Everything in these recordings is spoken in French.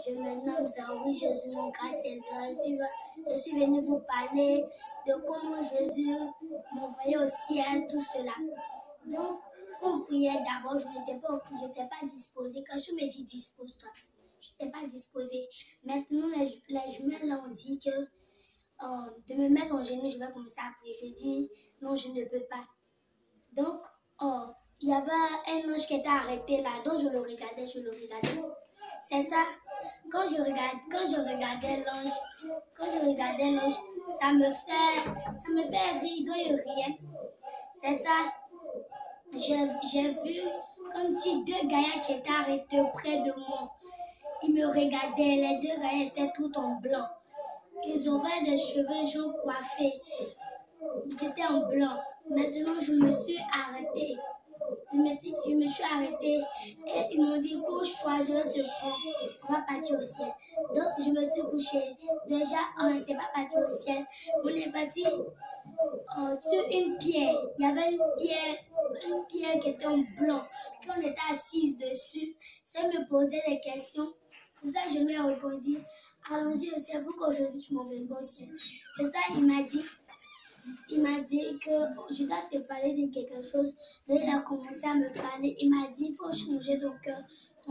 Je me nomme Zaoui, je suis mon grâce élevée. Je suis venu vous parler de comment Jésus m'envoyait au ciel, tout cela. Donc, on priait d'abord, je n'étais pas disposée. Quand je me dis dispose-toi, je n'étais pas disposée. Maintenant, les jumelles ont dit que de me mettre en genoux, je vais commencer à prier. Je dis non, je ne peux pas. Donc, il y avait un ange qui était arrêté là, donc je le regardais. C'est ça. Quand je regardais l'ange, ça me fait rire, donc il riait. C'est ça. J'ai vu comme si deux gaillards qui étaient arrêtés près de moi. Ils me regardaient, les deux gaillards étaient tout en blanc. Ils avaient des cheveux jaunes coiffés. Ils étaient en blanc. Maintenant, je me suis arrêtée. Et ils m'ont dit couche-toi, je vais te prendre, on va partir au ciel. Donc je me suis couchée. Déjà, on n'était pas parti au ciel, on est parti sur une pierre. Il y avait une pierre qui était en blanc, qu'on était assise dessus. Ça me posait des questions. C'est ça je lui ai répondu, allons-y au ciel, pourquoi aujourd'hui tu m'envoies pas au ciel? C'est ça, il m'a dit que je dois te parler de quelque chose. Donc il a commencé à me parler. Il m'a dit, il faut changer ton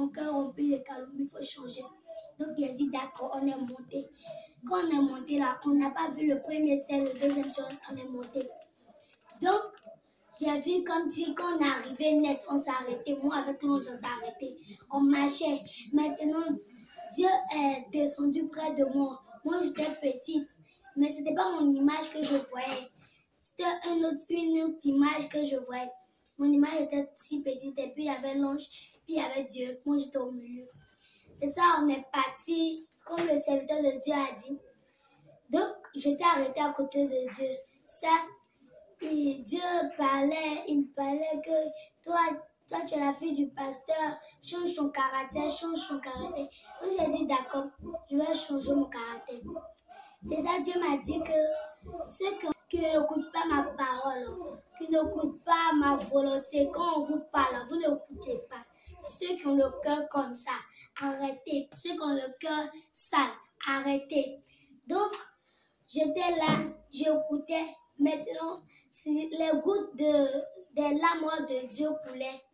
cœur rempli de calomnie, il faut changer. Donc il a dit, d'accord, on est monté. Quand on est monté là, on n'a pas vu le premier ciel, le deuxième ciel, on est monté. Donc, j'ai vu comme si quand on arrivait net, on s'est arrêté. Moi avec l'ange, on s'est arrêté. On marchait. Maintenant, Dieu est descendu près de moi. Moi, j'étais petite. Mais ce n'était pas mon image que je voyais. C'était une autre image que je voyais. Mon image était si petite et puis il y avait l'ange, puis il y avait Dieu. Moi, j'étais au milieu. C'est ça, on est parti comme le serviteur de Dieu a dit. Donc, j'étais arrêtée à côté de Dieu. Ça, et Dieu parlait, il me parlait que toi, tu es la fille du pasteur, change ton caractère. Donc, j'ai dit d'accord, je vais changer mon caractère. C'est ça, Dieu m'a dit que ceux qui n'écoutent pas ma parole, qui n'écoutent pas ma volonté, quand on vous parle, vous n'écoutez pas. Ceux qui ont le cœur comme ça, arrêtez. Ceux qui ont le cœur sale, arrêtez. Donc, j'étais là, j'écoutais. Maintenant, les gouttes des larmes de Dieu coulaient.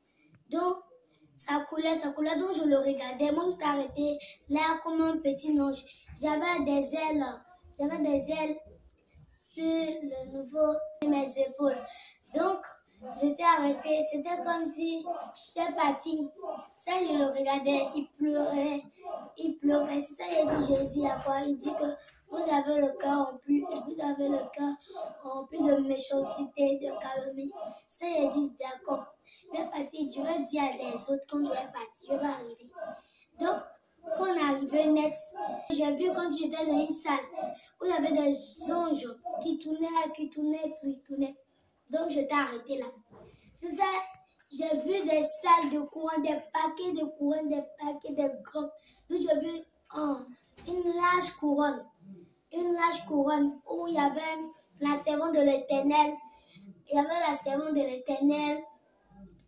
Donc, ça coulait. Donc, je le regardais. Moi, je t'arrêtais là comme un petit ange. J'avais des ailes sur le niveau de mes épaules. Donc, j'étais arrêtée. C'était comme si j'étais partie. Ça, je le regardais. Il pleurait. C'est ça, il dit Jésus à quoi? Il dit que vous avez le cœur rempli de méchanceté, de calomnie. Ça, il dit d'accord. Je vais partir. Je vais dire à des autres quand je vais partir. Je vais arriver. Donc, quand on est arrivé next, j'ai vu quand j'étais dans une salle où il y avait des anges qui tournaient. Donc, j'étais arrêtée là. C'est ça, j'ai vu des salles de courant, des paquets de courant, des paquets de grands. Donc, j'ai vu une large couronne où il y avait la servante de l'Éternel. Il y avait la servante de l'Éternel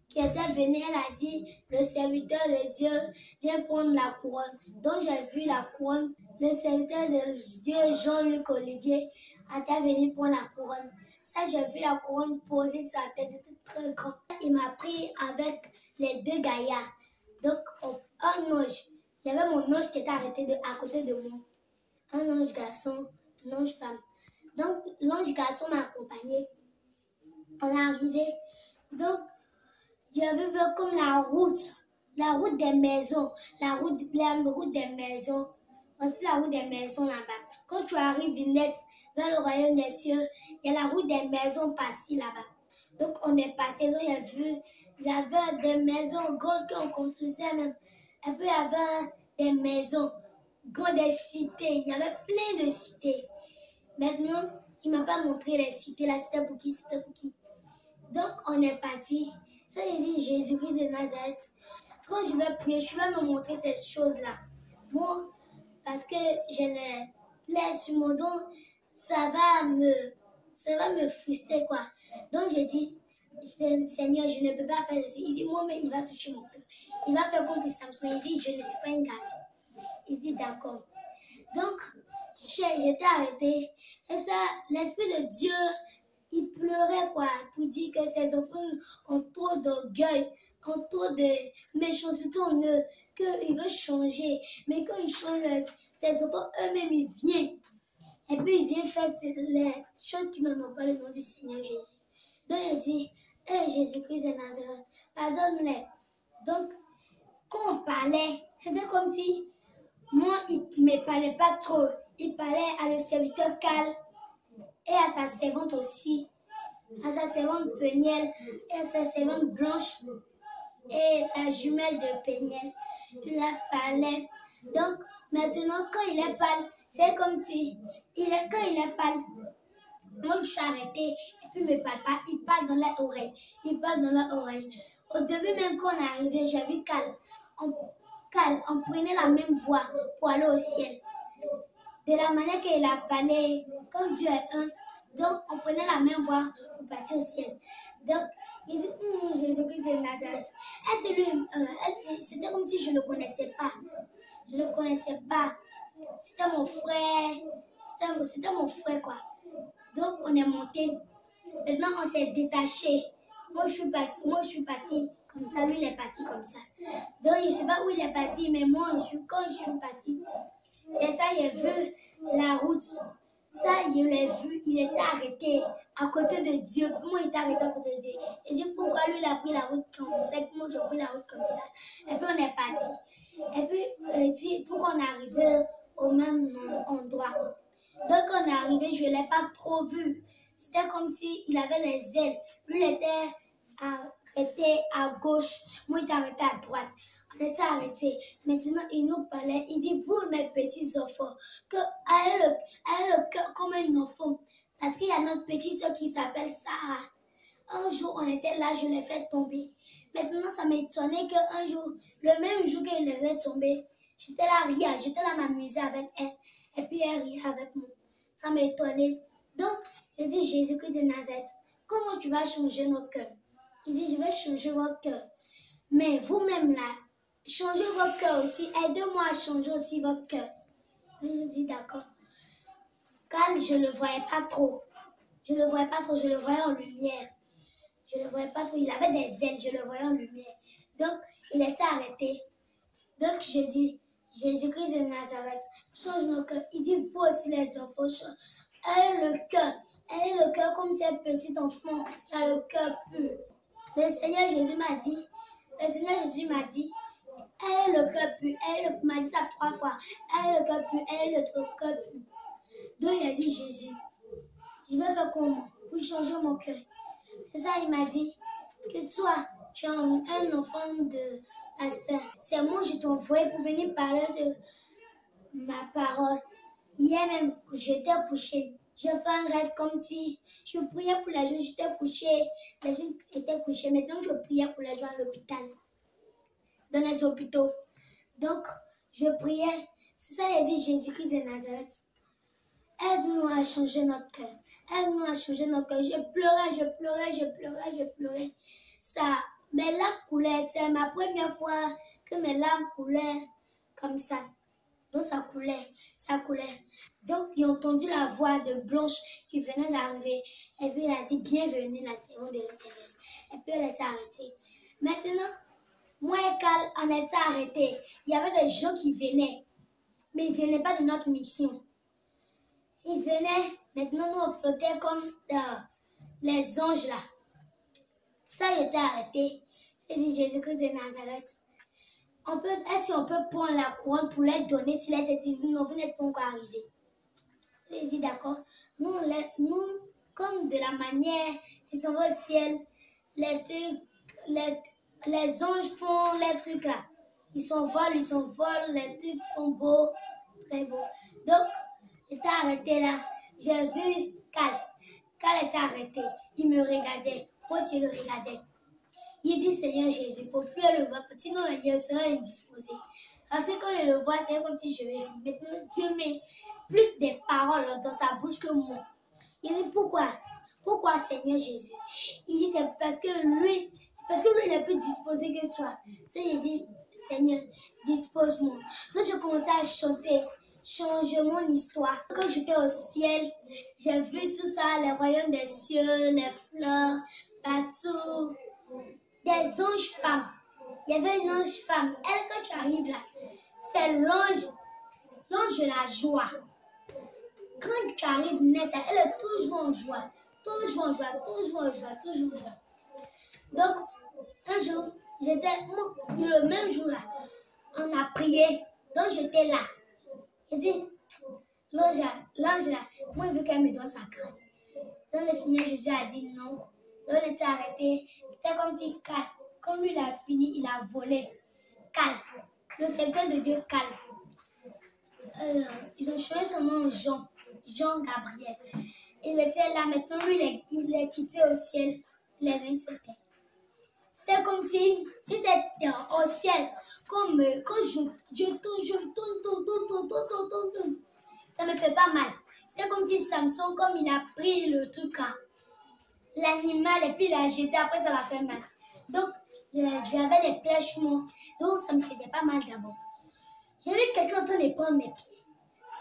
qui était venue, elle a dit, le serviteur de Dieu vient prendre la couronne. Donc j'ai vu la couronne. Le serviteur de Dieu, Jean-Luc Olivier, était venu prendre la couronne. Ça, j'ai vu la couronne posée sur sa tête, c'était très grand. Il m'a pris avec les deux gaillards. Donc, un ange, il y avait mon ange qui était arrêté à côté de moi. Un ange garçon, un ange femme. Donc, l'ange garçon m'a accompagné. On est arrivé. Donc, j'avais vu comme la route des maisons, la route des maisons. Voici la route des maisons là-bas. Quand tu arrives net vers le royaume des cieux, il y a la route des maisons passées là-bas. Donc on est passé, donc il y avait des maisons grandes qu'on construisait même. Et puis il y avait des maisons grandes, des cités. Il y avait plein de cités. Maintenant, il ne m'a pas montré les cités, la cité pour qui, c'était pour qui. Donc on est parti. Ça, j'ai dit Jésus-Christ de Nazareth. Quand je vais prier, je vais me montrer ces choses-là. Moi, parce que j'ai les plaies sur mon dos, ça va me frustrer, quoi. Donc, je dis, Seigneur, je ne peux pas faire ceci. Il dit, moi, mais il va toucher mon cœur. Il va faire comme pour Samson. Il dit, je ne suis pas un garçon. Il dit d'accord. Donc, j'étais arrêtée. Et ça, l'Esprit de Dieu, il pleurait quoi, pour dire que ses enfants ont trop d'orgueil, ont trop de méchanceté en eux, qu'ils veulent changer. Mais quand ils changent, ses enfants eux-mêmes, ils viennent. Et puis, ils viennent faire les choses qui n'ont pas le nom du Seigneur Jésus. Donc, il dit, hé Jésus-Christ de Nazareth, pardonne-les. Donc, quand on parlait, c'était comme si moi, il ne me parlait pas trop. Il parlait à le serviteur Cal et à sa servante aussi, à sa servante Peniel et à sa servante Blanche et la jumelle de Peniel. Il la parlait. Donc, maintenant, quand il est pâle, c'est comme si, quand il est pâle, moi je suis arrêtée et puis il ne me parle pas, il parle dans l'oreille. Il parle dans l'oreille. Au début, même quand on est arrivé, j'ai vu Cal. On prenait la même voie pour aller au ciel. De la manière qu'il a parlé, comme Dieu est un, donc on prenait la même voie pour partir au ciel. Donc, il dit, Jésus-Christ de Nazareth. C'était comme si je ne le connaissais pas. Je ne le connaissais pas. C'était mon frère. C'était mon frère, quoi. Donc, on est monté. Maintenant, on s'est détaché. Moi, je suis partie comme ça. Lui, il est parti comme ça. Donc, je ne sais pas où il est parti, mais moi, quand je suis partie, c'est ça, j'ai vu la route. Ça, je l'ai vu, il était arrêté à côté de Dieu. Moi, il était arrêté à côté de Dieu. Et je dis, pourquoi lui, il a pris la route comme ça, et moi, j'ai pris la route comme ça. Et puis, on est parti. Et puis, il dit, pourquoi on est arrivé au même endroit. Donc, on est arrivé, je ne l'ai pas trop vu. C'était comme s'il avait les ailes. Lui, il était arrêté à gauche. Moi, il était arrêté à droite. On était arrêtés. Maintenant, il nous parlait. Il dit, vous, mes petits enfants, que ayez le cœur comme un enfant. Parce qu'il y a notre petite soeur qui s'appelle Sarah. Un jour, on était là, je l'ai fait tomber. Maintenant, ça m'étonnait qu'un jour, le même jour qu'elle le fait tomber, j'étais là à rire, j'étais là à m'amuser avec elle. Et puis, elle riait avec moi. Ça m'étonnait. Donc, je dis, Jésus-Christ de Nazareth, comment tu vas changer notre cœur? Il dit, je vais changer votre cœur. Mais vous-même là, changez votre cœur aussi. Aidez-moi à changer aussi votre cœur. Je dis, d'accord. Car je ne le voyais pas trop. Je ne le voyais pas trop, je le voyais en lumière. Je ne le voyais pas trop, il avait des ailes, je le voyais en lumière. Donc, il était arrêté. Donc, je dis, Jésus-Christ de Nazareth, change nos cœurs. Il dit, vous aussi les enfants, ayez le cœur comme cette petite enfant qui a le cœur pur. Le Seigneur Jésus m'a dit, ayez le cœur pur, il m'a dit ça 3 fois, ayez le cœur pur, ayez le cœur pur. Donc, il a dit, Jésus, je vais faire comment pour changer mon cœur? C'est ça, il m'a dit que toi, tu es un enfant de pasteur. C'est moi, je t'ai envoyé pour venir parler de ma parole. Hier même, j'étais couchée. Je fais un rêve comme si je priais pour les gens, j'étais couchée. Les gens étaient couchés. Maintenant, je priais pour les gens à l'hôpital, dans les hôpitaux. Donc, je priais. C'est ça, il a dit Jésus-Christ de Nazareth. Aide-nous à changer notre cœur. Aide-nous à changer notre cœur. Je pleurais. Ça, mes larmes coulaient. C'est ma première fois que mes larmes coulaient comme ça. Donc ça coulait. Donc ils ont entendu la voix de Blanche qui venait d'arriver. Et puis il a dit, bienvenue la servante de l'Éternel. Et puis elle était arrêtée. Maintenant, moi et Cal, on était arrêtés. Il y avait des gens qui venaient. Mais ils ne venaient pas de notre mission. Ils venaient, maintenant nous on flottait comme les anges là. Ça, il était arrêté. C'est dit Jésus-Christ de Nazareth. Est-ce qu'on peut prendre la couronne pour les donner si les têtes disent non, vous n'êtes pas encore arrivés? Je dis d'accord. Nous, comme de la manière, si on va au ciel, les anges font les trucs là. Ils s'envolent, les trucs sont beaux, très beaux. Donc, j'étais arrêté là. J'ai vu Cal. Cal était arrêté. Il me regardait. Moi aussi, je le regardais. Il dit, Seigneur Jésus, il ne faut plus le voir, sinon il sera indisposé. Parce que quand il le voit, c'est comme si je vais rire. Maintenant, Dieu met plus de paroles dans sa bouche que moi. Il dit, pourquoi Seigneur Jésus? Il dit, c'est parce que lui, c'est Parce que lui, il est plus disposé que toi. Tu sais, j'ai dit, Seigneur, dispose-moi. Donc, j'ai commencé à chanter, changer mon histoire. Quand j'étais au ciel, j'ai vu tout ça, les royaumes des cieux, les fleurs, partout, des anges femmes. Il y avait une ange femme. Elle, quand tu arrives là, c'est l'ange de la joie. Quand tu arrives net, elle est toujours en joie. Toujours en joie, toujours en joie, toujours en joie. Donc, un jour, le même jour là, on a prié. Donc, j'étais là. J'ai dit, l'ange là, moi, il veut qu'elle me donne sa grâce. Donc, le Seigneur Jésus a dit non. Donc, on était arrêté. C'était comme si Cal, quand lui, il a fini, il a volé. Cal, le serviteur de Dieu, Cal. Ils ont changé son nom en Jean Gabriel. Il était là, maintenant, lui, il est quitté au ciel. Il est venu sur terre. C'était comme si tu étais au ciel, comme quand je tourne. Ça me fait pas mal. C'était comme si Samson, comme il a pris le truc, l'animal, et puis il a jeté, après ça l'a fait mal. Donc, j'avais des plèchements, donc ça me faisait pas mal d'abord. J'ai vu quelqu'un en train de prendre mes pieds.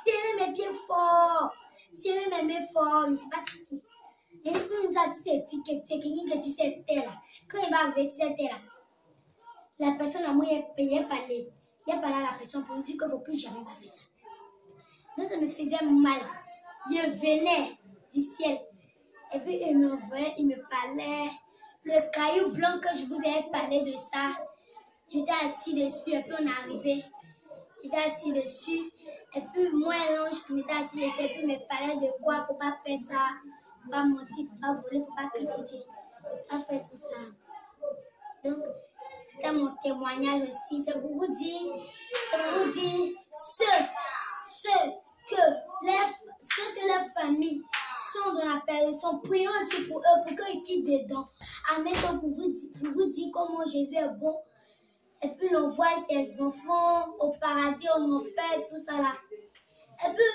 Serrer mes pieds fort. Serrer mes mains fort, il ne sait pas c'est qui. Et quand c'est quelqu'un que tu sais là. Quand il va arriver, tu sais là. La personne à moi, il a parlé à la personne pour lui dire qu'il ne faut plus jamais faire ça. Donc ça me faisait mal. Il venait du ciel. Et puis il m'envoyait, il me parlait. Le caillou blanc que je vous avais parlé de ça, j'étais assis dessus et puis on est arrivé. J'étais assis dessus. Et puis moi et l'ange, on était assis dessus et puis il me parlait de quoi, il ne faut pas faire ça. Faut pas mentir, faut pas voler, faut pas critiquer, faut pas faire tout ça. Donc, c'était mon témoignage aussi. C'est pour vous dire, ce que les familles sont dans la paix, sont priés aussi pour eux, pour qu'ils quittent dedans. Amen. Donc, pour vous dire comment Jésus est bon. Et puis, on voit ses enfants au paradis, en enfer, tout ça là. Et puis,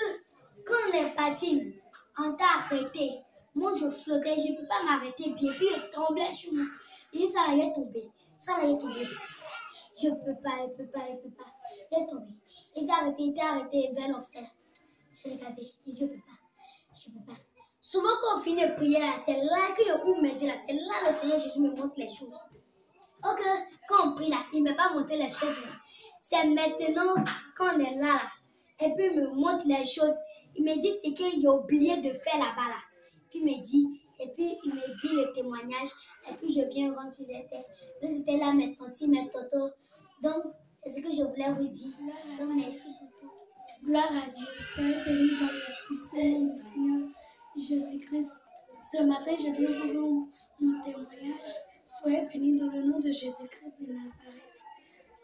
quand on est parti, on t'a arrêté. Moi, je flottais, je ne peux pas m'arrêter bien. Puis, il tremblait sur moi. Et ça allait tomber. Je ne peux pas. Il est tombé. Il était arrêté vers l'enfer. J'ai regardé. Je ne peux pas. Souvent, quand on finit de prier, c'est là que je ouvre mes yeux. C'est là que le Seigneur Jésus me montre les choses. Ok, quand on prie là, il ne m'a pas montré les choses. C'est maintenant qu'on est là. Et puis, il me montre les choses. Il me dit ce qu'il a oublié de faire là-bas. Là. Puis il me dit le témoignage, et puis je viens rendre où j'étais. Donc c'était là mes tantes, mes totos. Donc c'est ce que je voulais vous dire. Donc merci pour tout. Gloire à Dieu, soyez bénis dans le puissant nom du Seigneur Jésus-Christ. Ce matin, je viens vous rendre mon témoignage. Soyez bénis dans le nom de Jésus-Christ de Nazareth.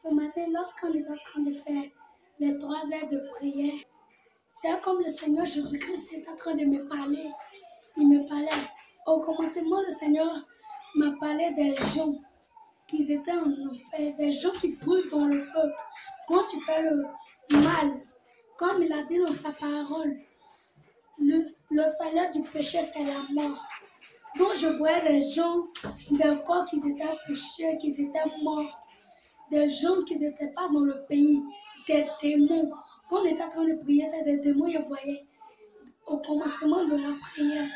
Ce matin, lorsqu'on est en train de faire les 3 heures de prière, c'est comme le Seigneur Jésus-Christ est en train de me parler. Il me parlait. Au commencement, le Seigneur m'a parlé des gens qui étaient en enfer, des gens qui brûlent dans le feu. Quand tu fais le mal, comme il a dit dans sa parole, le salaire du péché, c'est la mort. Donc je voyais des gens, des corps qui étaient couchés, qui étaient morts. Des gens qui n'étaient pas dans le pays, des démons. Quand on était en train de prier, c'est des démons, je voyais. Au commencement de la prière,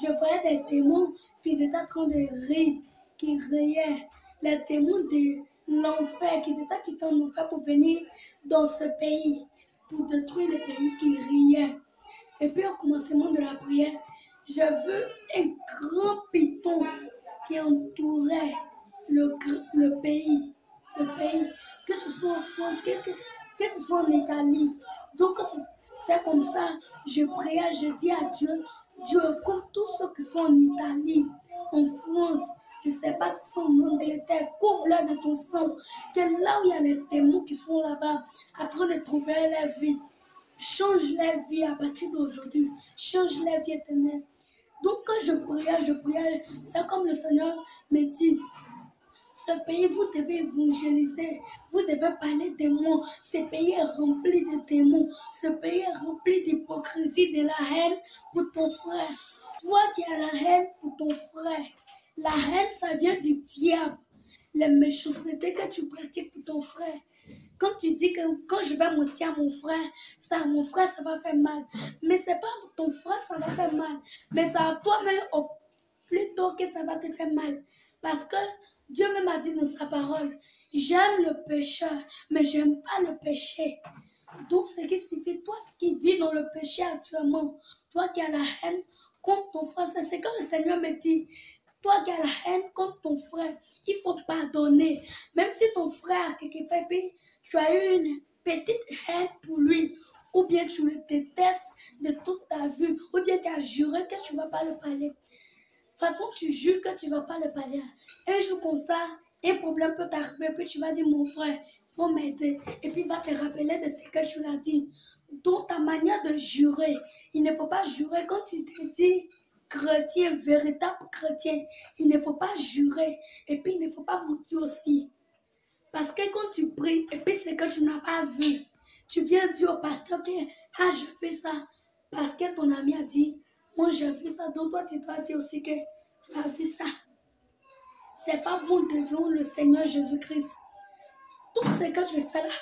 je voyais des démons qui étaient en train de rire, qui riaient. Les démons de l'enfer, qui étaient quittés en enfer pour venir dans ce pays, pour détruire le pays, qui riaient. Et puis au commencement de la prière, j'ai vu un grand python qui entourait le pays. Que ce soit en France, que ce soit en Italie. Donc c'était comme ça, je priais, je dis à Dieu, Dieu couvre tous ceux qui sont en Italie, en France, je ne sais pas si c'est en Angleterre, couvre-les de ton sang, que là où il y a les démons qui sont là-bas, en train de trouver la vie, change la vie à partir d'aujourd'hui, change la vie éternelle. Donc quand je priais, c'est comme le Seigneur me dit, ce pays, vous devez évangéliser, vous devez parler des mots. Ce pays est rempli de démons, ce pays est rempli d'hypocrisie, de la haine pour ton frère. Toi qui as la haine pour ton frère, la haine, ça vient du diable. les méchancetés que tu pratiques pour ton frère. Quand tu dis que quand je vais mentir à mon frère, ça va faire mal. Mais c'est pas pour ton frère, ça va faire mal. Mais c'est à toi-même plutôt que ça va te faire mal. Parce que Dieu même a dit dans sa parole, j'aime le pécheur, mais j'aime pas le péché. Donc, ce qui signifie, toi qui vis dans le péché actuellement, toi qui as la haine contre ton frère, c'est ce que le Seigneur me dit. Toi qui as la haine contre ton frère, il faut pardonner. Même si ton frère, quelque part, tu as eu une petite haine pour lui, ou bien tu le détestes de toute ta vie, ou bien tu as juré que tu ne vas pas le parler. De toute façon, tu jures que tu ne vas pas le parler. Un jour comme ça, un problème peut t'arriver, puis tu vas dire, mon frère, il faut m'aider. Et puis il va te rappeler de ce que tu l'as dit. Donc ta manière de jurer, il ne faut pas jurer quand tu te dis chrétien, véritable chrétien. Il ne faut pas jurer. Et puis il ne faut pas mentir aussi. Parce que quand tu pries, et puis c'est que tu n'as pas vu, tu viens dire au pasteur que ah, je fais ça. Parce que ton ami a dit, moi j'ai vu ça. Donc toi tu dois dire aussi que tu as vu ça. C'est pas bon devant le Seigneur Jésus-Christ. Tout ce que je fais là,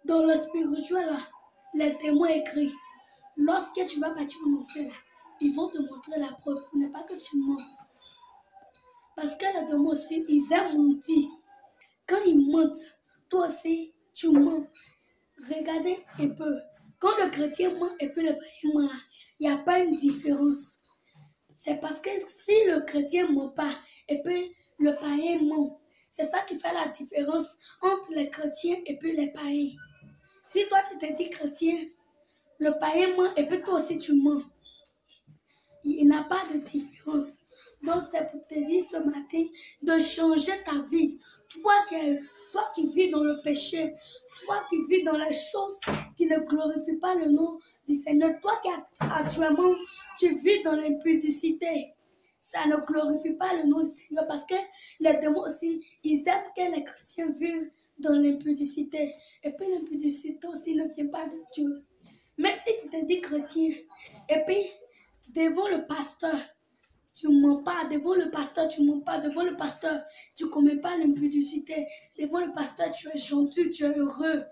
dans le spirituel là, les témoins écrits, lorsque tu vas partir en enfer là, ils vont te montrer la preuve pour ne pas que tu mens. Parce que les témoins aussi, ils aiment mentir. Quand ils mentent, toi aussi, tu mens. Regardez un peu. Quand le chrétien ment et puis le païen ment, il n'y a pas une différence. C'est parce que si le chrétien ne ment pas et puis le païen ment, c'est ça qui fait la différence entre les chrétiens et puis les païens. Si toi tu te dis chrétien, le païen ment et puis toi aussi tu mens. Il n'y a pas de différence. Donc c'est pour te dire ce matin de changer ta vie. Toi qui vis dans le péché, toi qui vis dans les choses qui ne glorifient pas le nom du Seigneur, toi qui actuellement tu vis dans l'impudicité, ça ne glorifie pas le nom du Seigneur parce que les démons aussi, ils aiment que les chrétiens vivent dans l'impudicité. Et puis l'impudicité aussi ne vient pas de Dieu. Même si tu te dis chrétien, et puis devant le pasteur, tu ne mens pas. Devant le pasteur, tu ne mens pas. Devant le pasteur, tu ne commets pas l'impudicité. Devant le pasteur, tu es gentil, tu es heureux.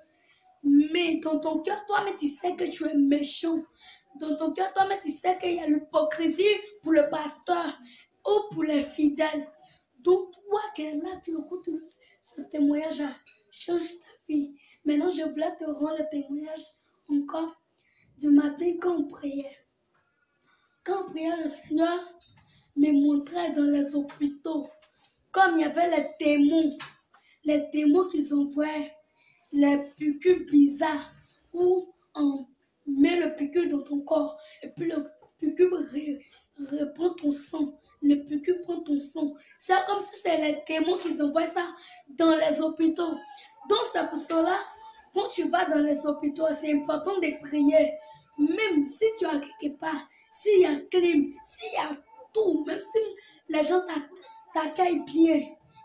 Mais dans ton cœur, toi-même, tu sais que tu es méchant. Dans ton cœur, toi-même, tu sais qu'il y a l'hypocrisie pour le pasteur ou pour les fidèles. Donc, toi qui es là, tu écoutes ce témoignage, change ta vie. Maintenant, je voulais te rendre le témoignage encore du matin quand on priait. Quand on priait, le Seigneur me montrait dans les hôpitaux, comme il y avait les démons qui envoyaient les piqûres bizarres, où on met le piqûre dans ton corps, et puis le piqûre reprend ton sang, le piqûre prend ton sang. C'est comme si c'est les démons qui envoient ça dans les hôpitaux. Donc c'est pour cela, quand tu vas dans les hôpitaux, c'est important de prier. Même si tu as quelque part, s'il y a clim, s'il y a tout, même si les gens t'accueillent bien,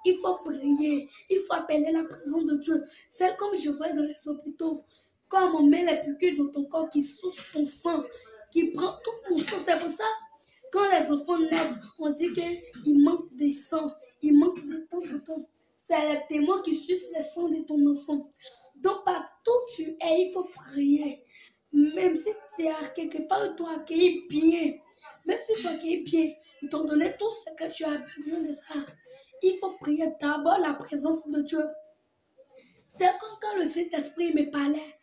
il faut prier, il faut appeler la présence de Dieu. C'est comme je vois dans les hôpitaux, comme on met les piqûres dans ton corps qui souffle ton sang, qui prend tout ton sang. C'est pour ça, quand les enfants naissent, on dit qu'il manque de sang, il manque de temps. C'est les démons qui sucent le sang de ton enfant. Donc partout où tu es, il faut prier. Même si tu es quelque part où tu as accueilli bien, même si tu as accueilli bien, ils t'ont donné tout ce que tu as besoin de ça. Il faut prier d'abord la présence de Dieu. C'est comme quand le Saint-Esprit me parlait.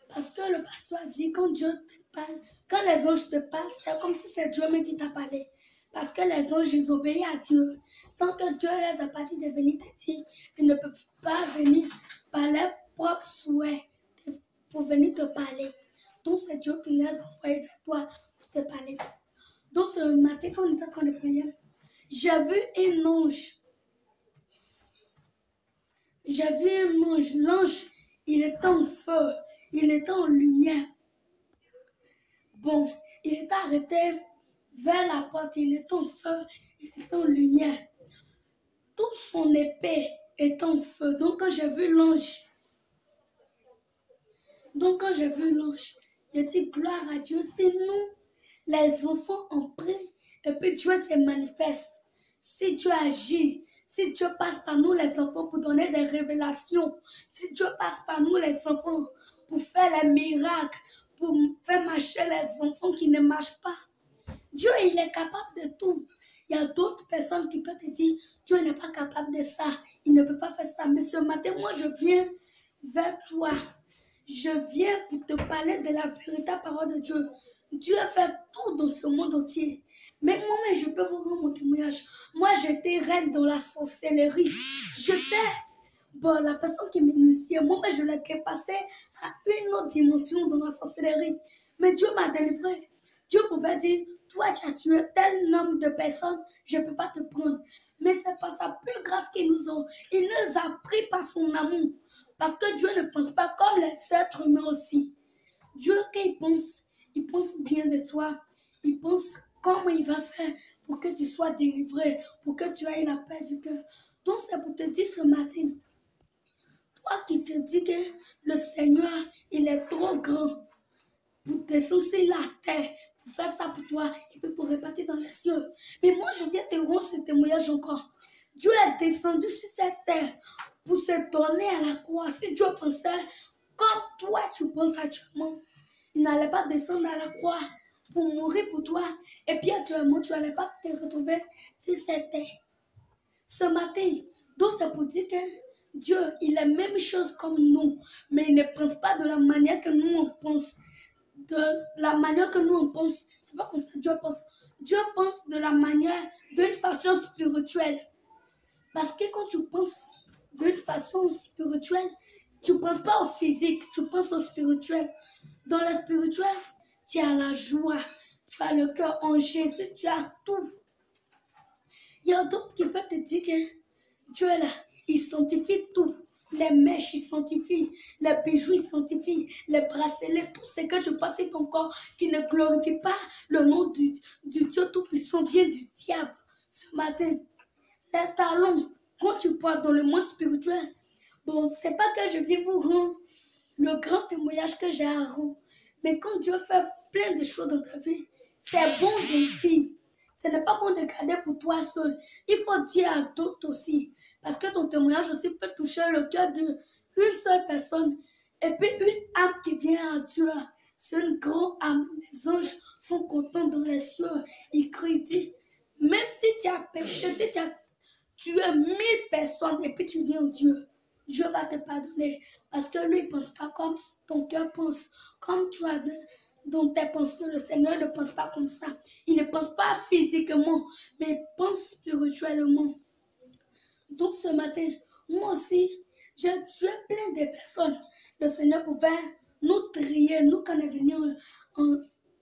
Parce que le pasteur dit, quand Dieu te parle, quand les anges te parlent, c'est comme si c'est Dieu même qui t'a parlé. Parce que les anges, ils obéissent à Dieu. Tant que Dieu les a pas dit de venir te dire, ils ne peuvent pas venir par leurs propres souhaits pour venir te parler. Donc c'est Dieu qui les a envoyés vers toi pour te parler. Donc ce matin, quand on était en train de prier, j'ai vu un ange. J'ai vu un ange. L'ange, il était en feu. Il était en lumière. Bon, il était arrêté vers la porte. Il était en feu. Il était en lumière. Toute son épée est en feu. Donc quand j'ai vu l'ange, j'ai dit gloire à Dieu. C'est nous, les enfants, on prie. Et puis Dieu se manifeste. Si Dieu agit, si Dieu passe par nous les enfants pour donner des révélations, si Dieu passe par nous les enfants pour faire les miracles, pour faire marcher les enfants qui ne marchent pas, Dieu, il est capable de tout. Il y a d'autres personnes qui peuvent te dire, Dieu n'est pas capable de ça, il ne peut pas faire ça. Mais ce matin, moi, je viens vers toi. Je viens pour te parler de la véritable parole de Dieu. Dieu a fait tout dans ce monde entier. Mais moi-même, je peux vous rendre mon témoignage. Moi, j'étais reine dans la sorcellerie. J'étais, la personne qui m'initiait, moi-même, je l'ai dépassée à une autre dimension dans la sorcellerie. Mais Dieu m'a délivré. Dieu pouvait dire, toi, tu as tué tel nombre de personnes, je ne peux pas te prendre. Mais c'est par sa pure grâce qu'il nous a pris par son amour. Parce que Dieu ne pense pas comme les êtres humains aussi. Dieu, quand il pense bien de toi. Il pense comment il va faire pour que tu sois délivré, pour que tu aies la paix du cœur. Donc c'est pour te dire ce matin, toi qui te dis que le Seigneur, il est trop grand pour descendre sur la terre, pour faire ça pour toi et puis pour répartir dans les cieux. Mais moi, je viens te rendre ce témoignage encore. Dieu est descendu sur cette terre pour se donner à la croix. Si Dieu pensait comme toi tu penses actuellement, il n'allait pas descendre à la croix pour mourir pour toi. Et puis actuellement, tu n'allais pas te retrouver sur cette terre. Ce matin, donc c'est pour dire que Dieu, il est la même chose comme nous, mais il ne pense pas de la manière que nous on pense. De la manière que nous on pense, c'est pas comme ça que Dieu pense. Dieu pense de la manière, d'une façon spirituelle. Parce que quand tu penses d'une façon spirituelle, tu ne penses pas au physique, tu penses au spirituel. Dans le spirituel, tu as la joie, tu as le cœur en Jésus, tu as tout. Il y a d'autres qui peuvent te dire que Dieu est là, il sanctifie tout. Les mèches, il sanctifie, les bijoux, il sanctifie, les bracelets, tout ce que je passe sur ton corps qui ne glorifie pas le nom du Dieu Tout-Puissant vient du diable. Ce matin, les talons, quand tu portes dans le monde spirituel, bon, c'est pas que je viens vous rendre le grand témoignage que j'ai à rendre, mais quand Dieu fait plein de choses dans ta vie, c'est bon de dire. Ce n'est pas bon de garder pour toi seul. Il faut dire à d'autres aussi. Parce que ton témoignage aussi peut toucher le cœur d'une seule personne. Et puis une âme qui vient à Dieu. C'est une grande âme. Les anges sont contents dans les cieux. Ils crient, ils disent, même si tu as péché, si tu as tué 1000 personnes et puis tu viens à Dieu, Dieu va te pardonner. Parce que lui, il ne pense pas comme ton cœur pense. Comme tu as dans tes pensées, le Seigneur ne pense pas comme ça. Il ne pense pas physiquement, mais il pense spirituellement. Donc ce matin, moi aussi, j'ai tué plein de personnes. Le Seigneur pouvait nous trier, nous quand on est venu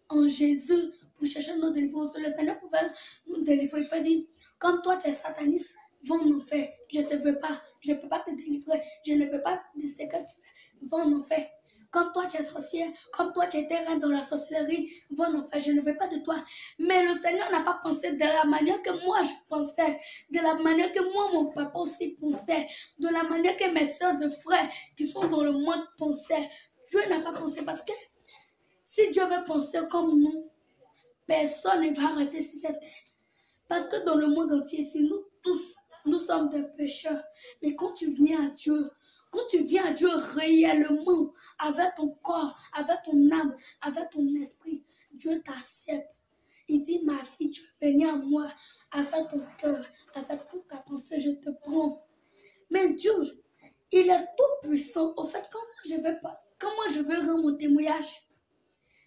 en Jésus pour chercher notre délivrance. Le Seigneur pouvait nous délivrer. Il peut dire, comme toi tu es sataniste, va en enfer. Je ne te veux pas, je ne peux pas te délivrer. Je ne veux pas de ce que tu fais. Va en enfer. Comme toi tu es sorcière, comme toi tu étais reine dans la sorcellerie, va en enfer, je ne veux pas de toi. Mais le Seigneur n'a pas pensé de la manière que moi je pensais, de la manière que moi mon papa aussi pensait, de la manière que mes soeurs et frères qui sont dans le monde pensaient. Dieu n'a pas pensé parce que si Dieu veut penser comme nous, personne ne va rester sur cette terre. Parce que dans le monde entier, si nous tous, nous sommes des pécheurs. Mais quand tu viens à Dieu, quand tu viens à Dieu réellement, avec ton corps, avec ton âme, avec ton esprit, Dieu t'accepte. Il dit, ma fille, tu es venue à moi, avec ton cœur, avec toute ta pensée, je te prends. Mais Dieu, il est tout puissant. Au fait, comment je vais rendre mon témoignage?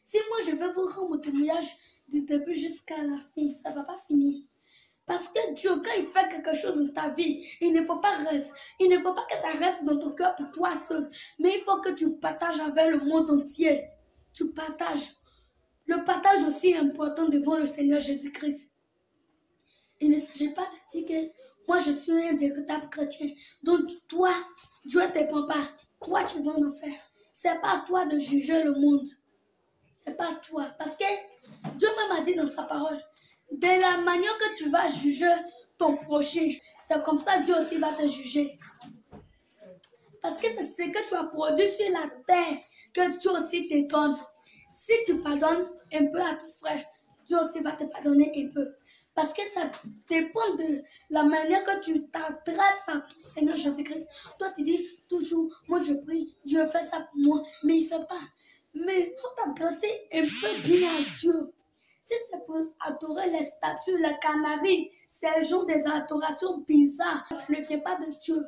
Si moi, je vais vous rendre mon témoignage du début jusqu'à la fin, ça ne va pas finir. Parce que Dieu, quand il fait quelque chose dans ta vie, il ne faut pas que ça reste dans ton cœur pour toi seul. Mais il faut que tu partages avec le monde entier. Tu partages. Le partage aussi est important devant le Seigneur Jésus-Christ. Il ne s'agit pas de dire que moi je suis un véritable chrétien. Donc toi, Dieu ne te prend pas. Toi, tu vas en faire. Ce n'est pas à toi de juger le monde. Ce n'est pas à toi. Parce que Dieu même a dit dans sa parole, de la manière que tu vas juger ton prochain, c'est comme ça que Dieu aussi va te juger. Parce que c'est ce que tu as produit sur la terre que Dieu aussi te donne. Si tu pardonnes un peu à ton frère, Dieu aussi va te pardonner un peu. Parce que ça dépend de la manière que tu t'adresses à ton Seigneur Jésus-Christ. Toi, tu dis toujours, moi je prie, Dieu fait ça pour moi, mais il ne fait pas. Mais il faut t'adresser un peu bien à Dieu. Si c'est pour adorer les statues, les canaries, c'est le jour des adorations bizarres, ça ne vient pas de Dieu.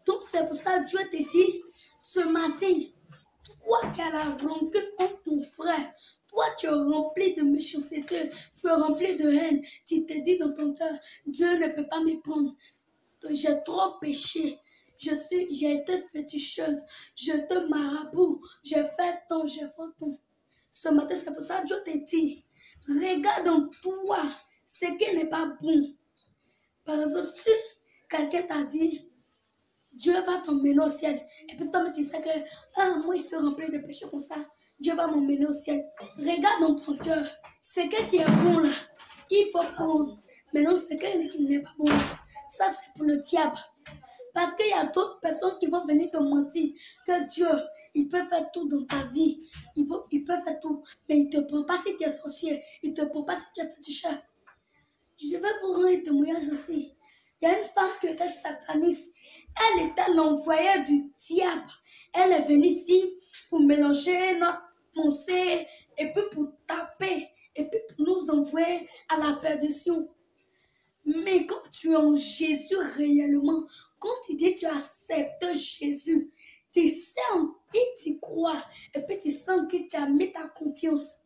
Donc c'est pour ça que Dieu te dit, ce matin, toi qui as la rancune contre ton frère, toi tu es rempli de méchanceté, tu es rempli de haine, tu te dis dans ton cœur, Dieu ne peut pas me prendre. J'ai trop péché, j'ai été féticheuse, je te marabout, j'ai fait tant, j'ai fait tant. Ce matin, c'est pour ça que Dieu te dit, regarde en toi ce qui n'est pas bon. Par exemple, si quelqu'un t'a dit, Dieu va t'emmener au ciel, et puis toi, tu sais que moi, je suis rempli de péché comme ça, Dieu va m'emmener au ciel. Regarde dans ton cœur, ce qui est bon là, il faut prendre. Maintenant, ce qui n'est pas bon, ça c'est pour le diable. Parce qu'il y a d'autres personnes qui vont venir te mentir que Dieu, il peut faire tout dans ta vie. Il peut faire tout, mais il ne te prend pas si tu es sorcier. Il ne te prend pas si tu es féticheur. Je vais vous rendre un témoignage aussi. Il y a une femme qui était sataniste. Elle était l'envoyée du diable. Elle est venue ici pour mélanger notre pensée et puis pour taper et puis pour nous envoyer à la perdition. Mais quand tu es en Jésus réellement, quand tu dis que tu acceptes Jésus, tu sens que tu crois et puis tu sens que tu as mis ta confiance.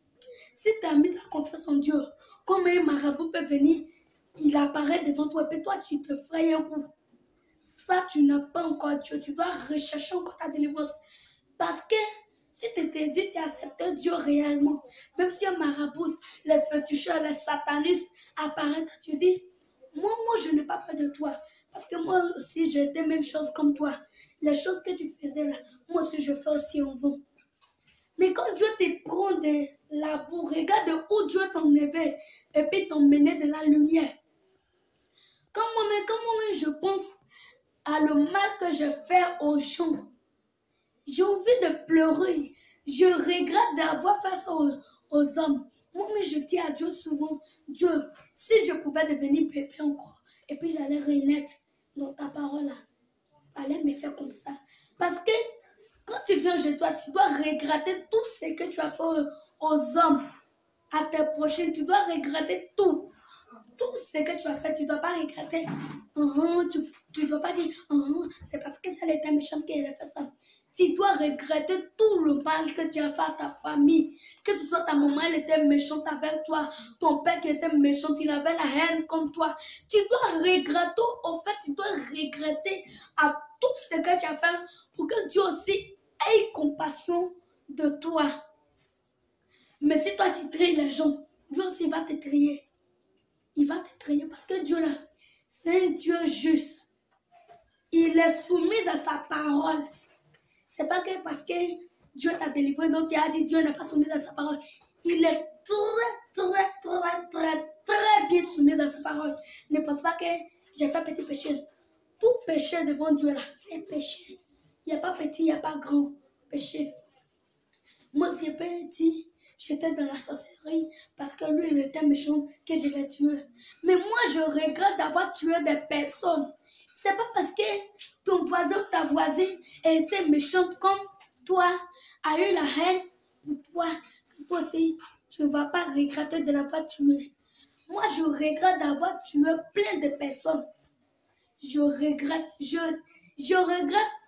Si tu as mis ta confiance en Dieu, comme un marabout peut venir, il apparaît devant toi et puis toi tu te frayes un coup. Ça, tu n'as pas encore Dieu, tu dois rechercher encore ta délivrance. Parce que si tu te dis que tu acceptes Dieu réellement, même si un marabout, les féticheurs, les satanistes apparaissent, tu dis, moi, je n'ai pas peur de toi. Parce que moi aussi, j'ai des mêmes choses comme toi. Les choses que tu faisais là, moi aussi, je fais aussi en vain. Mais quand Dieu te prend de la boue, regarde où Dieu t'enlevait et puis t'emmenait de la lumière. Quand moi-même, je pense à le mal que je fais aux gens, j'ai envie de pleurer. Je regrette d'avoir fait ça aux hommes. Moi-même, je dis à Dieu souvent, Dieu, si je pouvais devenir bébé encore, et puis j'allais renaître dans ta parole là, fallait me faire comme ça. Parce que quand tu viens chez toi, tu dois regretter tout ce que tu as fait aux hommes, à tes prochains, tu dois regretter tout. Tout ce que tu as fait, tu ne dois pas regretter. Tu ne dois pas dire, c'est parce que ça était méchante qu'elle a fait ça. Tu dois regretter tout le mal que tu as fait à ta famille. Que ce soit ta maman, elle était méchante avec toi. Ton père qui était méchant, il avait la haine comme toi. Tu dois regretter, en fait, tu dois regretter à tout ce que tu as fait pour que Dieu aussi ait compassion de toi. Mais si toi, tu traites les gens, Dieu aussi va te trier. Il va te traîner parce que Dieu là, c'est un Dieu juste. Il est soumis à sa parole. C'est pas que parce que Dieu t'a délivré, donc tu as dit Dieu n'est pas soumis à sa parole. Il est très bien soumis à sa parole. Ne pense pas que j'ai fait petit péché. Tout péché devant Dieu là, c'est péché. Il n'y a pas petit, il n'y a pas grand péché. Moi, j'ai petit. J'étais dans la sorcellerie parce que lui, il était méchant que je l'ai tué. Mais moi, je regrette d'avoir tué des personnes. C'est pas parce que ton voisin ou ta voisine était méchante comme toi, a eu la haine pour toi, que toi aussi, tu ne vas pas regretter de l'avoir tué. Moi, je regrette d'avoir tué plein de personnes. Je regrette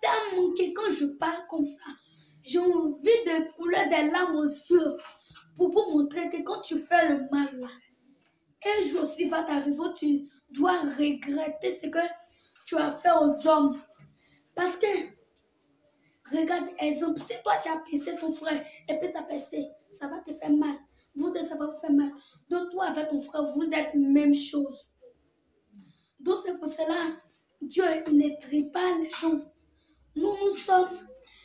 tellement que quand je parle comme ça, j'ai envie de couler des larmes aux yeux pour vous montrer que quand tu fais le mal là, un jour aussi va t'arriver, tu dois regretter ce que tu as fait aux hommes. Parce que, regarde, exemple, si toi tu as pincé ton frère et puis tu as pincé, ça va te faire mal. Vous deux, ça va vous faire mal. Donc toi avec ton frère, vous êtes même chose. Donc c'est pour cela, Dieu, il ne trie pas les gens. Nous sommes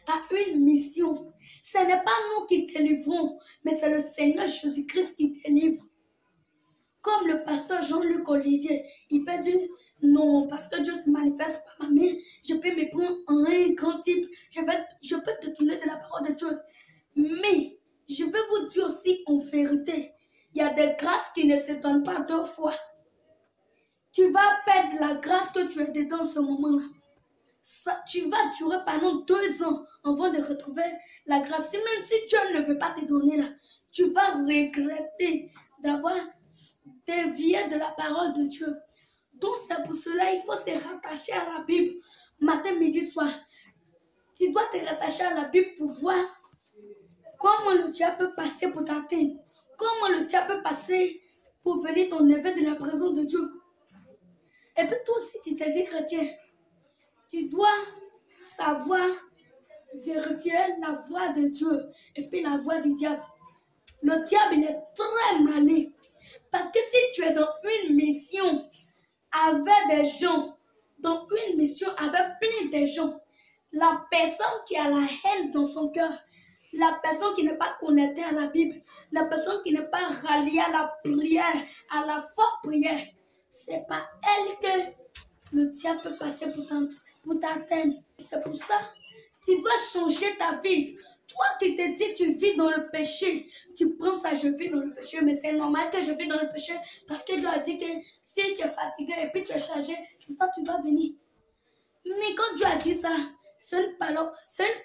à une mission. Ce n'est pas nous qui délivrons, mais c'est le Seigneur Jésus-Christ qui délivre. Comme le pasteur Jean-Luc Olivier, il peut dire, non, parce que Dieu se manifeste par ma main, je peux me prendre en un grand type, je peux te tourner de la parole de Dieu. Mais, je vais vous dire aussi en vérité, Il y a des grâces qui ne se donnent pas 2 fois. Tu vas perdre la grâce que tu es dedans en ce moment-là. Tu vas durer pendant 2 ans avant de retrouver la grâce. Même si Dieu ne veut pas te donner là, tu vas regretter d'avoir dévié de la parole de Dieu. Donc c'est pour cela il faut se rattacher à la Bible. Matin, midi, soir. Tu dois te rattacher à la Bible pour voir comment le diable peut passer pour t'atteindre. Comment le diable peut passer pour venir t'enlever de la présence de Dieu. Et puis toi aussi, tu te dis chrétien. Tu dois savoir vérifier la voix de Dieu et puis la voix du diable. Le diable, il est très malin. Parce que si tu es dans une mission avec des gens, dans une mission avec plein de gens, la personne qui a la haine dans son cœur, la personne qui n'est pas connectée à la Bible, la personne qui n'est pas ralliée à la prière, à la forte prière, c'est pas elle que le diable peut passer pour t'atteindre. C'est pour ça que tu dois changer ta vie. Toi qui te dis tu vis dans le péché, tu prends ça, je vis dans le péché, mais c'est normal que je vis dans le péché parce que Dieu a dit que si tu es fatigué et puis tu es chargé, c'est ça tu dois venir. Mais quand Dieu a dit ça, c'est une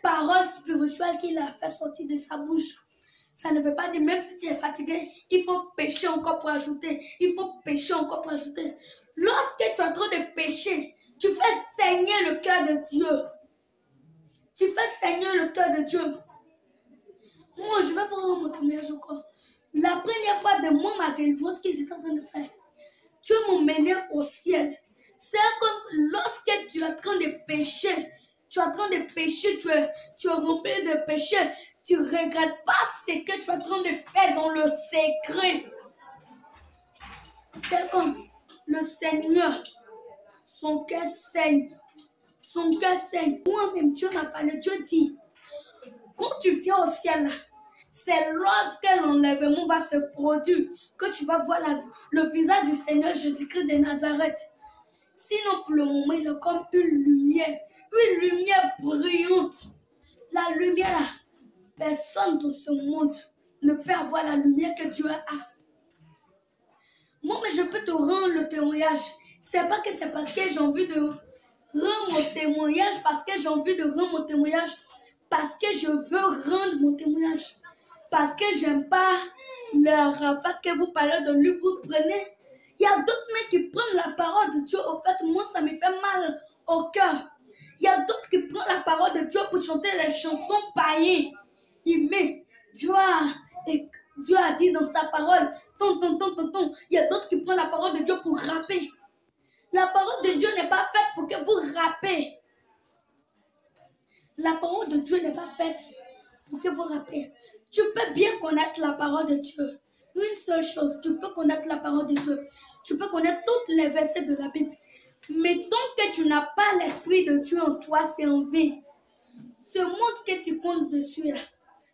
parole spirituelle qu'il a fait sortir de sa bouche. Ça ne veut pas dire même si tu es fatigué, il faut pécher encore pour ajouter. Il faut pécher encore pour ajouter. Lorsque tu es en train de pécher, tu fais saigner le cœur de Dieu. Tu fais saigner le cœur de Dieu. Moi, je vais vous rendre mon témoignage encore. La première fois de moi, ma délivrance, ce qu'ils étaient en train de faire, Dieu m'a mené au ciel. C'est comme lorsque tu es en train de pécher, tu es en train de pécher, tu es rempli de péché, tu ne regrettes pas ce que tu es en train de faire dans le secret. C'est comme le Seigneur, son cœur saigne. Son cœur saigne. Moi-même, Dieu m'a parlé. Dieu dit, quand tu viens au ciel, c'est lorsque l'enlèvement va se produire que tu vas voir le visage du Seigneur Jésus-Christ de Nazareth. Sinon, pour le moment, il est comme une lumière brillante. La lumière là, personne dans ce monde ne peut avoir la lumière que Dieu a. Moi, mais je peux te rendre le témoignage. C'est pas que c'est parce que j'ai envie de rendre mon témoignage, parce que j'ai envie de rendre mon témoignage, parce que je veux rendre mon témoignage, parce que j'aime pas le rafat que vous parlez de lui, vous prenez. Il y a d'autres mecs qui prennent la parole de Dieu. Au fait, moi, ça me fait mal au cœur. Il y a d'autres qui prennent la parole de Dieu pour chanter les chansons païennes. Il met, Dieu a dit dans sa parole, Il y a d'autres qui prennent la parole de Dieu pour rapper. La parole de Dieu n'est pas faite pour que vous rappez. La parole de Dieu n'est pas faite pour que vous rappez. Tu peux bien connaître la parole de Dieu. Une seule chose, tu peux connaître la parole de Dieu. Tu peux connaître tous les versets de la Bible. Mais tant que tu n'as pas l'Esprit de Dieu en toi, c'est en vie. Ce monde que tu comptes dessus, là,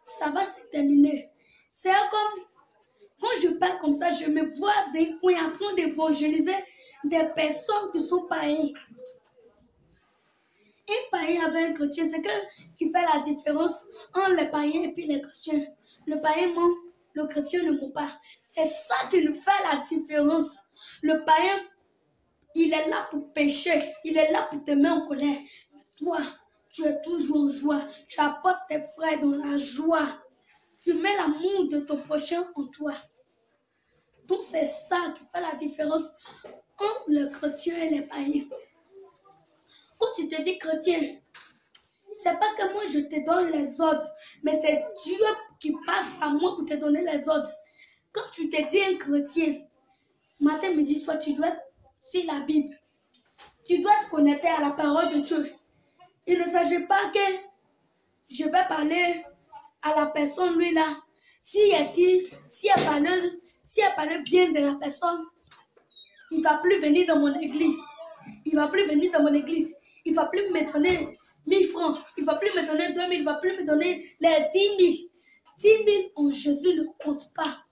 ça va se terminer. C'est comme, quand je parle comme ça, je me vois des coins en train d'évangéliser des personnes qui sont païens. Un païen avec un chrétien, c'est ce qui fait la différence entre les païens et puis les chrétiens. Le païen ment, le chrétien ne ment pas. C'est ça qui nous fait la différence. Le païen, il est là pour pécher, il est là pour te mettre en colère. Mais toi, tu es toujours en joie. Tu apportes tes frères dans la joie. Tu mets l'amour de ton prochain en toi. Donc c'est ça qui fait la différence entre le chrétien et les païens. Quand tu te dis chrétien, c'est pas que moi je te donne les ordres, mais c'est Dieu qui passe par moi pour te donner les ordres. Quand tu te dis un chrétien, matin, midi, soir, tu dois être sur la Bible. Tu dois te connecter à la parole de Dieu. Il ne s'agit pas que je vais parler à la personne, lui là. Si elle parle bien de la personne, il ne va plus venir dans mon église. Il ne va plus venir dans mon église. Il ne va plus me donner 1000 francs. Il ne va plus me donner 2000. Il ne va plus me donner les 10 000. 10 000 en Jésus ne compte pas.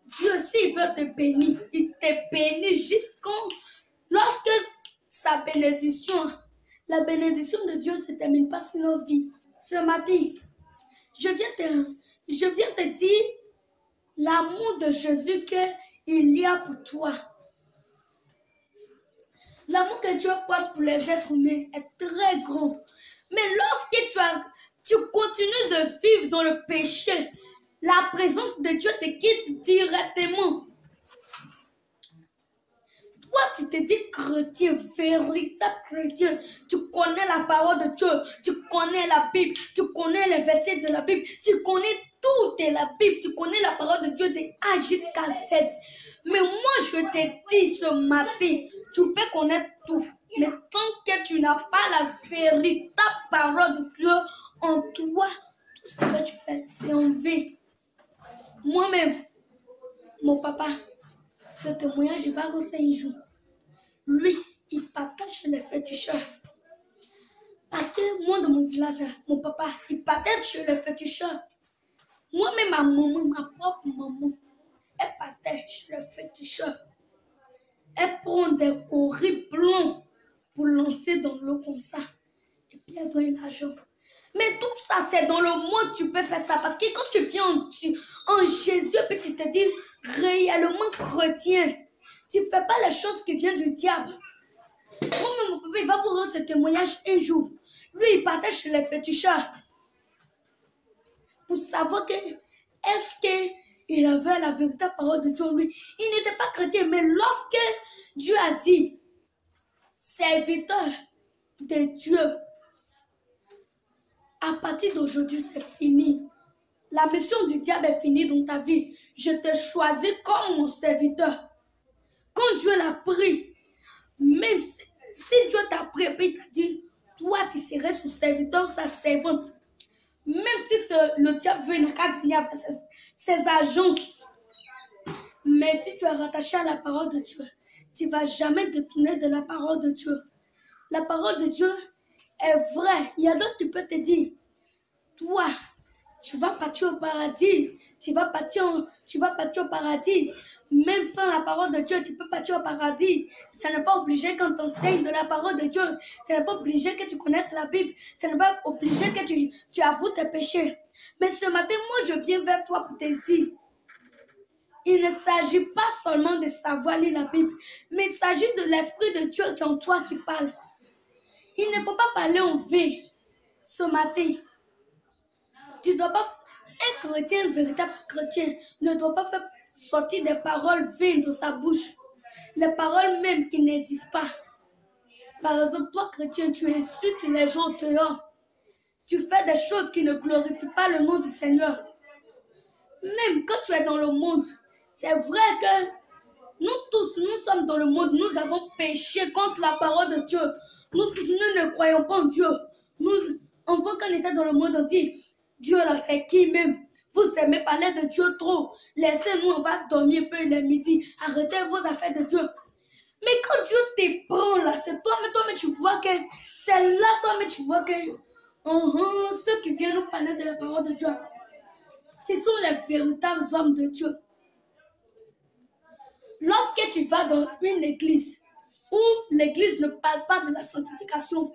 Dieu, s'il veut te bénir, il te bénit jusqu'en... Lorsque sa bénédiction, la bénédiction de Dieu ne se termine pas sur nos vies. Ce matin, je viens te dire l'amour de Jésus qu'il y a pour toi. L'amour que Dieu porte pour les êtres humains est très grand. Mais lorsque tu continues de vivre dans le péché, la présence de Dieu te quitte directement. Toi, tu te dis chrétien, véritable chrétien. Tu connais la parole de Dieu, tu connais la Bible, tu connais les versets de la Bible, tu connais tout de la Bible, tu connais la parole de Dieu de A jusqu'à Z. Mais moi, je te dis ce matin, tu peux connaître tout. Mais tant que tu n'as pas la véritable parole de Dieu en toi, tout ce que tu fais, c'est en vain. Moi-même, mon papa, ce témoignage, il va rester un jour. Lui, il partage les féticheurs. Parce que moi, dans mon village, mon papa, il partage chez les féticheurs. Moi-même, ma maman, ma propre maman, elle partage chez les féticheurs. Elle prend des coris blancs pour lancer dans l'eau comme ça. Et puis elle gagne l'argent. Mais tout ça, c'est dans le monde tu peux faire ça. Parce que quand tu viens en Jésus, puis tu te dis réellement chrétien, tu ne fais pas les choses qui viennent du diable. Moi-même, mon papa, il va vous rendre ce témoignage un jour. Lui, il partage chez les féticheurs. Pour savoir que, est-ce qu'il avait la véritable parole de Dieu en lui. Il n'était pas chrétien, mais lorsque Dieu a dit, serviteur de Dieu, à partir d'aujourd'hui, c'est fini. La mission du diable est finie dans ta vie. Je te choisis comme mon serviteur. Quand Dieu l'a pris, même si Dieu t'a pris et il t'a dit, toi, tu serais son serviteur, sa servante. Même si le diable veut, il n'a qu'à venir avec ses agences. Mais si tu es rattaché à la parole de Dieu, tu ne vas jamais te détourner de la parole de Dieu. La parole de Dieu est vraie. Il y a d'autres qui peuvent te dire, toi, tu vas partir au paradis. Tu vas partir au paradis. Même sans la parole de Dieu, tu peux partir au paradis. Ça n'est pas obligé qu'on t'enseigne de la parole de Dieu. Ça n'est pas obligé que tu connaisses la Bible. Ça n'est pas obligé que tu avoues tes péchés. Mais ce matin, moi, je viens vers toi pour te dire, il ne s'agit pas seulement de savoir lire la Bible, mais il s'agit de l'Esprit de Dieu qui est en toi qui parle. Il ne faut pas parler en vain ce matin. Tu ne dois pas, un chrétien, un véritable chrétien, ne doit pas faire sortir des paroles vaines de sa bouche. Les paroles même qui n'existent pas. Par exemple, toi chrétien, tu insultes les gens dehors. Tu fais des choses qui ne glorifient pas le nom du Seigneur. Même quand tu es dans le monde, c'est vrai que nous tous, nous sommes dans le monde, nous avons péché contre la parole de Dieu. Nous tous, nous ne croyons pas en Dieu. On voit qu'on était dans le monde, on dit, Dieu là, c'est qui même? Vous aimez parler de Dieu trop. Laissez-nous, on va dormir un peu le midi. Arrêtez vos affaires de Dieu. Mais quand Dieu te prend là, c'est toi, mais tu vois que, c'est là, toi, mais tu vois que, ceux qui viennent nous parler de la parole de Dieu, ce sont les véritables hommes de Dieu. Lorsque tu vas dans une église où l'église ne parle pas de la sanctification,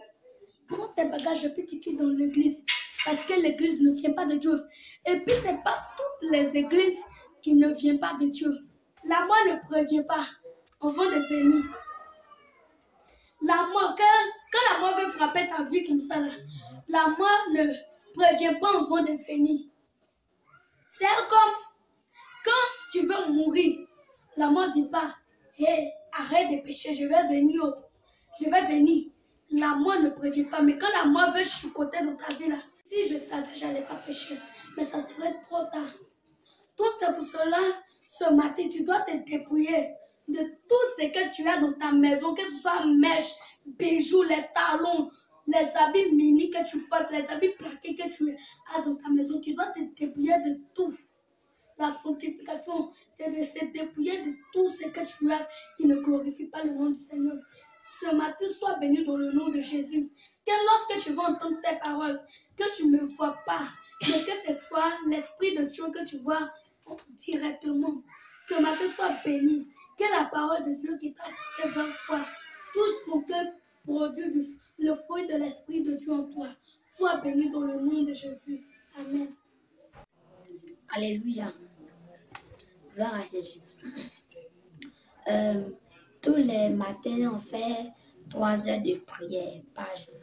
prends tes bagages et puis tu quittes dans l'église. Parce que l'église ne vient pas de Dieu. Et puis, ce n'est pas toutes les églises qui ne viennent pas de Dieu. La mort ne prévient pas avant de venir. La mort, quand la mort veut frapper ta vie comme ça, là, la mort ne prévient pas avant de venir. C'est comme quand tu veux mourir, la mort ne dit pas, hey, arrête de pécher, je vais venir. Je vais venir. La mort ne prévient pas, mais quand la mort veut chicoter dans ta vie, là, si je savais, je n'allais pas pécher, mais ça serait trop tard. Donc c'est pour cela, ce matin, tu dois te dépouiller de tout ce que tu as dans ta maison, que ce soit mèches, bijoux, les talons, les habits mini que tu portes, les habits plaqués que tu as dans ta maison. Tu dois te dépouiller de tout. La sanctification, c'est de se dépouiller de tout ce que tu as qui ne glorifie pas le nom du Seigneur. Ce matin, sois béni dans le nom de Jésus. Que lorsque tu vas entendre ces paroles, que tu ne vois pas, mais que ce soit l'Esprit de Dieu que tu vois directement. Ce matin, sois béni. Que la parole de Dieu qui t'a porté vers toi touche ton cœur, produit le fruit de l'Esprit de Dieu en toi. Sois béni dans le nom de Jésus. Amen. Alléluia. Gloire à Jésus. Tous les matins, on fait 3 heures de prière par jour.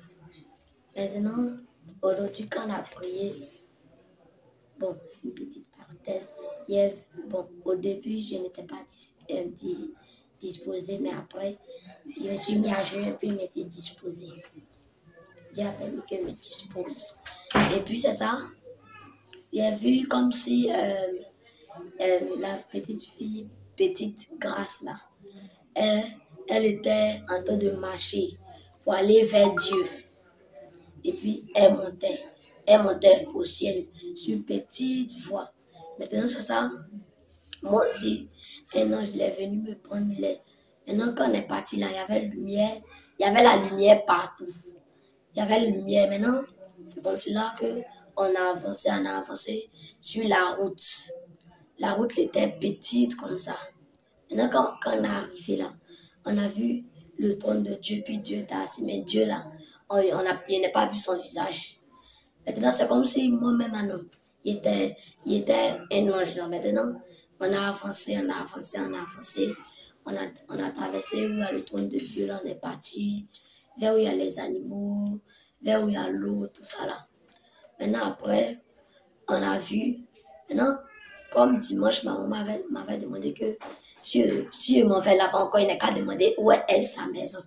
Maintenant, aujourd'hui, quand on a prié, bon, une petite parenthèse, bon, au début, je n'étais pas disposée, mais après, je me suis mis à jouer un peu, mais c'est disposé. Dieu a permis que je me dispose. Et puis, c'est ça. J'ai vu comme si la petite fille, petite Grâce là, elle était en train de marcher pour aller vers Dieu. Et puis, elle montait au ciel sur une petite voie. Maintenant, c'est ça. Moi aussi, un ange est venu me prendre les. Maintenant, quand on est parti là, il y avait lumière. Il y avait la lumière partout. Il y avait la lumière. Maintenant, c'est comme cela qu'on a avancé sur la route. La route était petite comme ça. Maintenant, quand on est arrivé là, on a vu le trône de Dieu, puis Dieu était assis. Mais Dieu là, je n'ai pas vu son visage. Maintenant, c'est comme si moi-même, un homme, il était un ange. Là. Maintenant, on a avancé. On a traversé où il y a le trône de Dieu, là, on est parti vers où il y a les animaux, vers où il y a l'eau, tout ça là. Maintenant, après, on a vu. Maintenant, comme dimanche, ma maman m'avait demandé que si je m'en vais là-bas encore, il n'a qu'à demander où est elle, sa maison.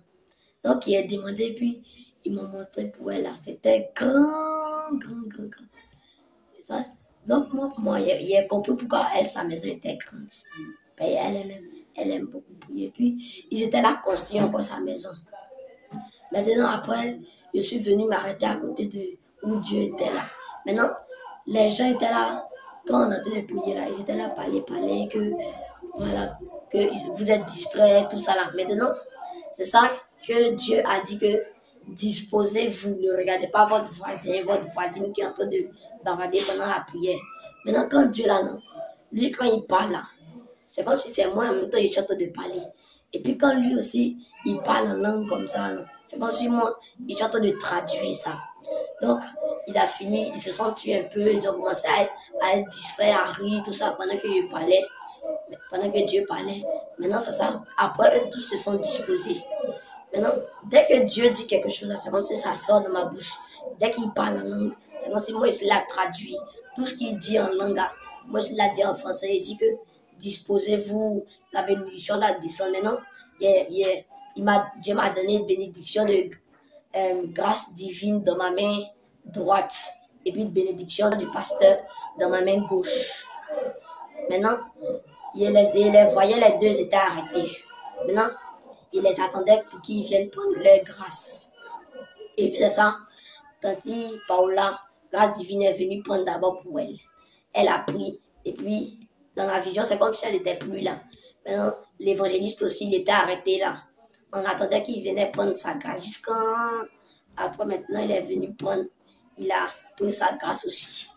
Donc, il a demandé, puis ils m'ont montré pour elle là. C'était grand. Ça? Donc, moi, j'ai compris pourquoi elle, sa maison était grande. Elle aime beaucoup prier. Puis, ils étaient là construire encore sa maison. Maintenant, après, je suis venu m'arrêter à côté de où Dieu était là. Maintenant, les gens étaient là. Quand on entendait prier là, ils étaient là, parler, que voilà, que vous êtes distraits, tout ça là. Maintenant, c'est ça que Dieu a dit que disposez-vous, ne regardez pas votre voisine qui est en train de bavarder pendant la prière. Maintenant, quand Dieu là, non, lui, quand il parle là, c'est comme si c'est moi en même temps, il est en train de parler. Et puis quand lui aussi, il parle en langue comme ça, non, c'est comme si moi, il est en train de traduire ça. Donc, il a fini, ils se sont tués un peu, ils ont commencé à être distraits, à rire, tout ça, pendant que Dieu parlait. Maintenant, c'est ça. Après, eux tous se sont disposés. Maintenant, dès que Dieu dit quelque chose, c'est comme si ça sort de ma bouche. Dès qu'il parle en langue, c'est comme si moi, je l'ai traduit. Tout ce qu'il dit en langue, moi, je l'ai dit en français. Il dit que disposez-vous, la bénédiction la descend. Maintenant, Dieu m'a donné une bénédiction de grâce divine dans ma main droite et puis une bénédiction du pasteur dans ma main gauche. Maintenant, il les voyait, les deux étaient arrêtés. Maintenant, il les attendait pour qu'ils viennent prendre leur grâce. Et puis c'est ça, Tanti Paola, grâce divine est venue prendre d'abord pour elle. Elle a pris, et puis dans la vision, c'est comme si elle n'était plus là. Maintenant, l'évangéliste aussi, il était arrêté là. On attendait qu'il venait prendre sa grâce jusqu'à... Après, maintenant, il est venu prendre, il a pris sa grâce aussi.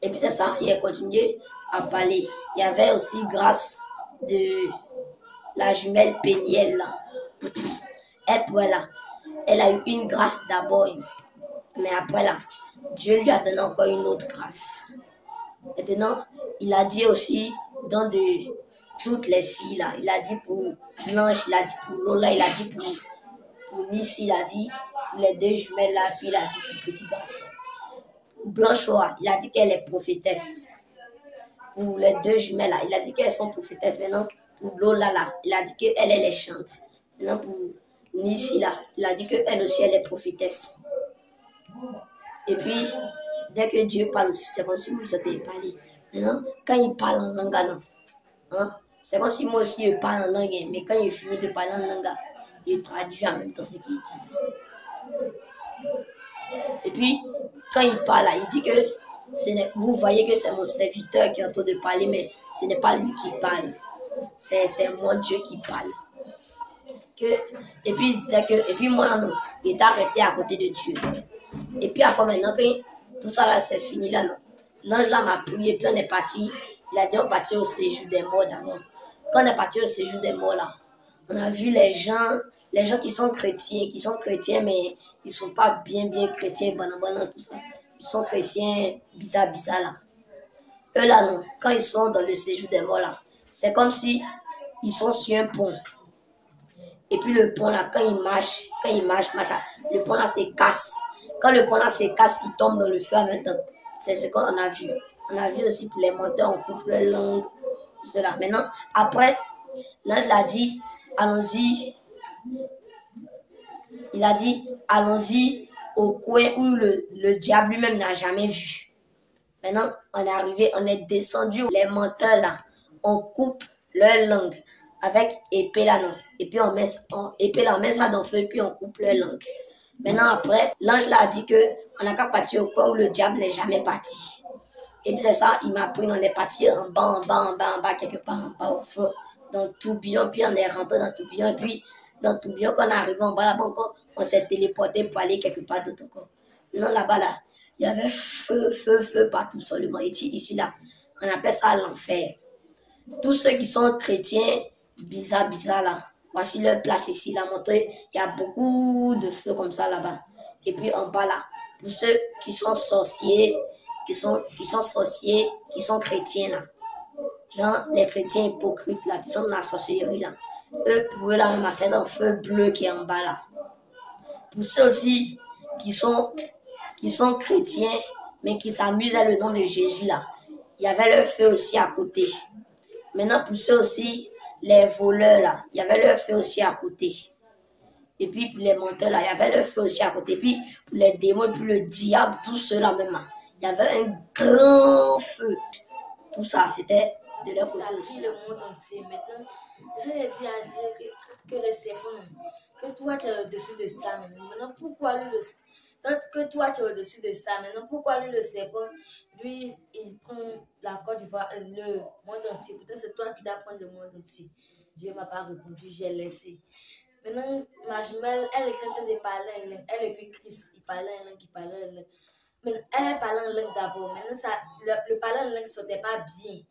Et puis c'est ça, il a continué à parler. Il y avait aussi grâce de la jumelle Péniel là. Elle a eu une grâce d'abord, mais après là, Dieu lui a donné encore une autre grâce. Maintenant, il a dit aussi dans de toutes les filles là, il a dit pour Blanche, il a dit pour Lola, il a dit pour Nice, il a dit pour les deux jumelles là, puis il a dit pour Petite Grâce. Pour Blanche, il a dit qu'elle est prophétesse. Pour les deux jumelles là, il a dit qu'elles sont prophétesses. Maintenant, pour Lola là, il a dit qu'elle les chante. Maintenant, pour Nice là, il a dit qu'elle aussi, elle est prophétesse. Et puis, dès que Dieu parle aussi, c'est comme si vous avez parlé. Maintenant, quand il parle en langue, non, hein, c'est comme si moi aussi je parle en langue, mais quand il finit de parler en langue, il traduit en même temps ce qu'il dit. Et puis, quand il parle, il dit que vous voyez que c'est mon serviteur qui est en train de parler, mais ce n'est pas lui qui parle. C'est moi, Dieu, qui parle. Et puis, il disait que, et puis moi, non, il est arrêté à côté de Dieu. Et puis après, maintenant, quand tout ça là, c'est fini là, non. L'ange là m'a prié, et puis on est parti. Il a dit on partit au séjour des morts d'abord. Quand on est parti au séjour des morts là, on a vu les gens qui sont chrétiens, mais ils sont pas bien chrétiens, tout ça. Ils sont chrétiens, bizarre là. eux là, non, quand ils sont dans le séjour des morts là, c'est comme si ils sont sur un pont. Et puis le pont là, quand il marche, là, le pont là se casse. Quand le pont là se casse, il tombe dans le feu en même temps. C'est ce qu'on a vu. On a vu aussi pour les menteurs, on coupe leur langue, tout cela. Maintenant, après, l'ange l'a dit, allons-y. Il a dit, allons-y au coin où le diable lui-même n'a jamais vu. Maintenant, on est arrivé, on est descendu. Les menteurs là, on coupe leur langue avec épée là, non. Et puis on met ça dans le feu et puis on coupe leur langue. Maintenant, après, l'ange là a dit que on n'a qu'à partir au coin où le diable n'est jamais parti. Et puis c'est ça, il m'a pris, on est parti en bas, quelque part en bas au fond, dans le tourbillon, puis on est rentré dans le tourbillon, et puis dans le tourbillon, quand on est arrivé en bas là-bas encore, on s'est téléporté pour aller quelque part d'autre encore. Non, là-bas là, il y avait feu partout seulement. Et ici là, on appelle ça l'enfer. Tous ceux qui sont chrétiens, bizarre là, voici leur place ici, la montée, il y a beaucoup de feu comme ça là-bas. Et puis en bas là, pour ceux qui sont sorciers, qui sont chrétiens là, genre les chrétiens hypocrites là, qui sont dans la sorcellerie là, eux pour eux là, même c'est un feu bleu qui est en bas là. Pour ceux aussi qui sont chrétiens, mais qui s'amusent à le nom de Jésus là, il y avait leur feu aussi à côté. Maintenant pour ceux aussi, les voleurs là, il y avait leur feu aussi à côté. Et puis pour les menteurs là, il y avait leur feu aussi à côté. Et puis pour les démons et puis le diable, tout cela même là, il y avait un grand feu. Tout ça, c'était de leur côté aussi. Le monde entier. Maintenant, j'ai dit à Dieu que le serpent, que toi tu es au-dessus de ça. Maintenant, pourquoi lui que toi tu es au-dessus de ça. Maintenant, pourquoi lui le serpent, lui, il prend la Côte d'Ivoire, le monde entier. Peut-être c'est toi qui dois prendre le monde entier. Dieu m'a pas répondu, j'ai laissé. Maintenant, ma jumelle, elle est en train de parler en langue. Elle et puis Christ, il parlait en langue, Mais elle parlait en langue d'abord. Maintenant, le parler en langue ne sortait pas bien.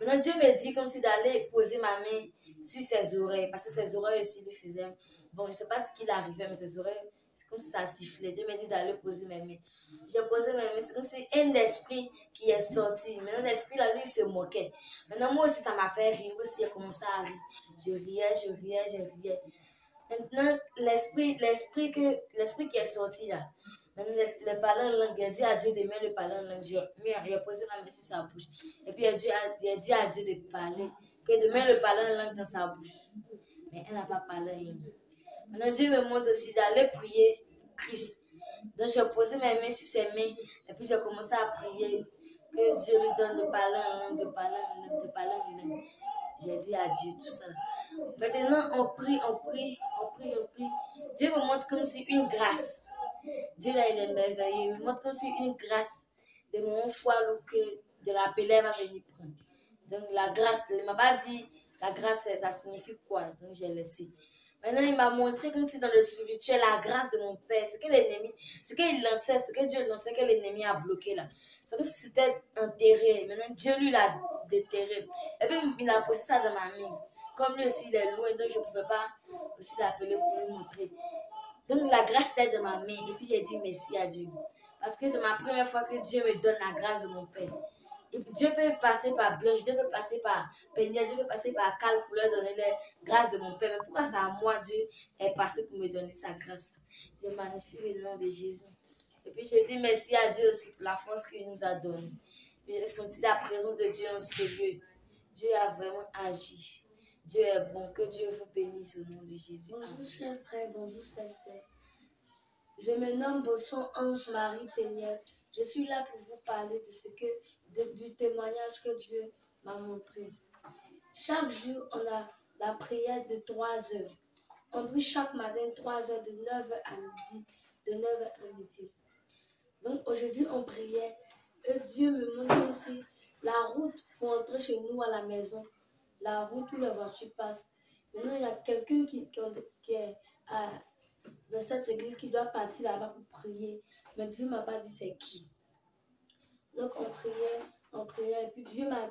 Maintenant, Dieu me dit comme si d'aller poser ma main sur ses oreilles. Parce que ses oreilles aussi lui faisaient. Bon, je ne sais pas ce qu'il arrivait, mais ses oreilles, c'est comme si ça sifflait. Dieu me dit d'aller poser mes mains. J'ai posé mes mains. C'est comme si un esprit qui est sorti. Maintenant, l'esprit là, lui, se moquait. Maintenant, moi aussi, ça m'a fait rire. Moi aussi, il a commencé à rire. Je riais. Maintenant, l'esprit qui est sorti là, maintenant, le parler en langue, il a dit à Dieu de mettre le parler en langue. Il a posé ma main sur sa bouche. Et puis, il a dit à Dieu de parler, que de mettre le parler en langue dans sa bouche. Mais elle n'a pas parlé en langue. Maintenant, Dieu me montre aussi d'aller prier Christ. Donc, j'ai posé mes mains sur ses mains. Et puis, j'ai commencé à prier que Dieu lui donne de parler en langue, de parler en langue. J'ai dit à Dieu tout ça. Maintenant, on prie. Dieu me montre comme si une grâce. Dieu là, il est merveilleux. Il me montre comme si une grâce de mon foi que de la pèlerin va venir prendre. Donc, la grâce, il ne m'a pas dit la grâce, ça signifie quoi. Donc, j'ai laissé. Maintenant, il m'a montré comme si dans le spirituel, la grâce de mon Père, ce que l'ennemi, ce qu'il lançait, ce que Dieu lançait, que l'ennemi a bloqué là. C'est comme si c'était enterré. Maintenant, Dieu lui l'a déterré. Et puis, il a posé ça dans ma main. Comme lui aussi, il est loin, donc je ne pouvais pas aussi l'appeler pour lui montrer. Donc, la grâce était dans ma main. Et puis, j'ai dit merci à Dieu. Parce que c'est ma première fois que Dieu me donne la grâce de mon Père. Et Dieu peut passer par Blanche, Dieu peut passer par Péniel, Dieu peut passer par Cal pour leur donner la grâce de mon Père. Mais pourquoi c'est à moi, Dieu est passé pour me donner sa grâce? Je magnifie le nom de Jésus. Et puis je dis merci à Dieu aussi pour la force qu'il nous a donnée. J'ai senti la présence de Dieu en ce lieu. Dieu a vraiment agi. Dieu est bon. Que Dieu vous bénisse au nom de Jésus. Bonjour chers frères, bonjour chers sœurs. Je me nomme Bosson Ange-Marie Péniel. Je suis là pour vous parler du témoignage que Dieu m'a montré. Chaque jour, on a la prière de 3 heures. On prie chaque matin 3 heures de 9h à midi. De 9h à midi. Donc aujourd'hui, on priait. Et Dieu me montre aussi la route pour entrer chez nous à la maison. La route où les voitures passent. Maintenant, il y a quelqu'un qui est dans cette église qui doit partir là-bas pour prier. Mais Dieu ne m'a pas dit c'est qui. Donc on priait, et puis Dieu m'a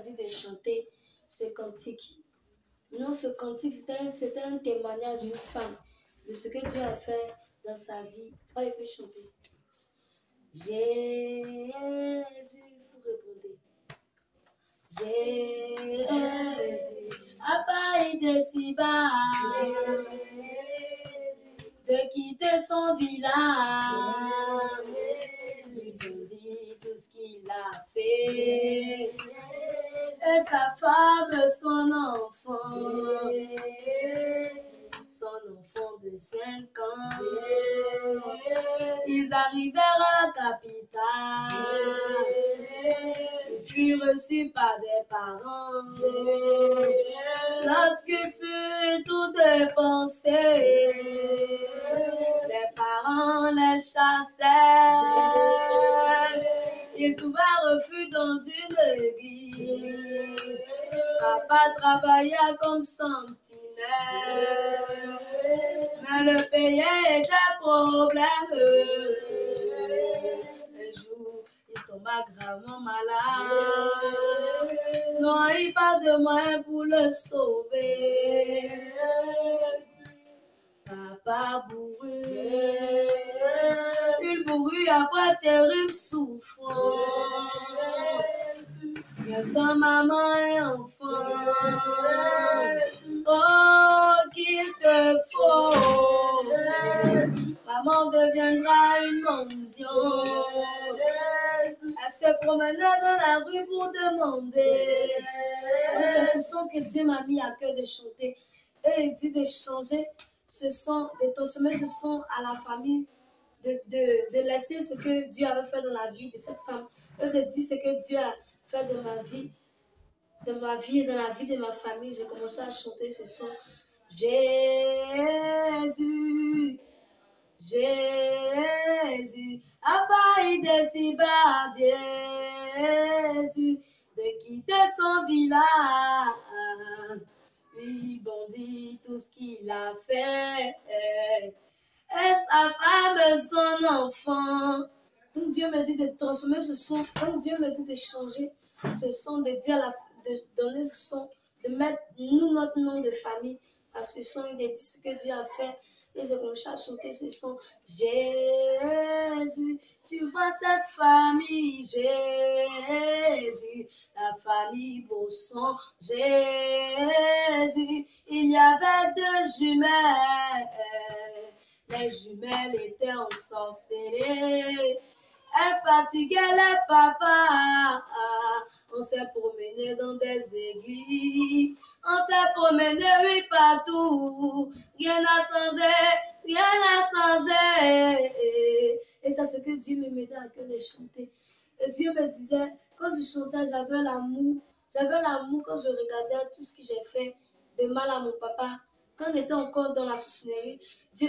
dit de chanter ce cantique. Non, ce cantique, c'était un témoignage d'une femme, de ce que Dieu a fait dans sa vie. Oh, il peut chanter. Jésus, vous répondez. Jésus a pas été si bas de quitter son village. Ils ont dit tout ce qu'il a fait. Et sa femme, son enfant de 5 ans. Ils arrivèrent à la capitale. Ils furent reçus par des parents. Lorsqu'il fut tout dépensé, les parents les chassèrent. Ils trouvèrent refuge dans une église. Papa travailla comme sentinelle, mais le pays était problème. Un jour, il tomba gravement malade. Non, il pas de moyen pour le sauver. Papa mourut. Il mourut après terrible souffrance. Restant maman et enfant. Oh, qu'il te faut. Maman deviendra une mendiante. Elle se promenait dans la rue pour demander. C'est ce son que Dieu m'a mis à cœur de chanter. Et il dit de changer ce son, de transformer ce son à la famille, de laisser ce que Dieu avait fait dans la vie de cette femme, et de dire ce que Dieu a fait dans ma vie et dans la vie de ma famille. J'ai commencé à chanter ce son. Jésus, Jésus, a pas été si bas, Jésus, de quitter son village. Lui bandit tout ce qu'il a fait. Et sa femme, son enfant. Donc Dieu me dit de transformer ce son. Donc Dieu me dit de changer ce son, de dire de donner ce son, de mettre nous notre nom de famille à ce son et de dire ce que Dieu a fait. Et je commence à chanter ce son. Jésus, tu vois cette famille, Jésus, la famille Bosson, Jésus, il y avait 2 jumelles. Les jumelles étaient ensorcelées. Elles fatiguaient les papas. On s'est promené dans des églises. On s'est promené, oui, partout. Rien n'a changé, rien n'a changé. Et c'est ce que Dieu me mettait à cœur de chanter. Et Dieu me disait, quand je chantais, j'avais l'amour. J'avais l'amour quand je regardais tout ce que j'ai fait de mal à mon papa. Quand on était encore dans la sorcellerie,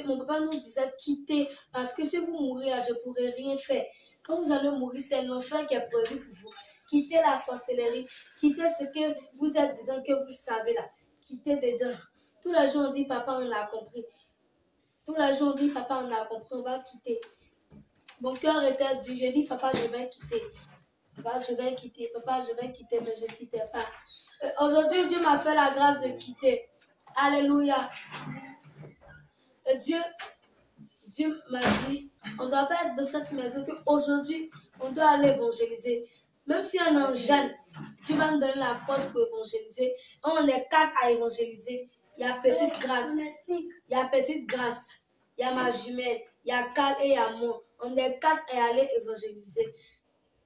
mon papa nous disait quittez, parce que si vous mourrez là, je ne pourrai rien faire. Quand vous allez mourir, c'est l'enfer qui est prévu pour vous. Quittez la sorcellerie, quittez ce que vous êtes dedans, que vous savez là. Quittez dedans. Tous les jours on dit papa, on a compris. Tous les jours on dit papa, on a compris, on va quitter. Mon cœur était dit, je dis papa, je vais quitter. Papa, je vais quitter. Papa, je vais quitter, mais je ne quittais pas. Aujourd'hui, Dieu m'a fait la grâce de quitter. Alléluia. Et Dieu m'a dit, on doit pas être dans cette maison qu'aujourd'hui, on doit aller évangéliser. Même si on est en jeune, tu vas me donner la force pour évangéliser. On est 4 à évangéliser. Il y a petite grâce. Il y a petite grâce. Il y a ma jumelle. Il y a Cal et il y a moi. On est 4 à aller évangéliser.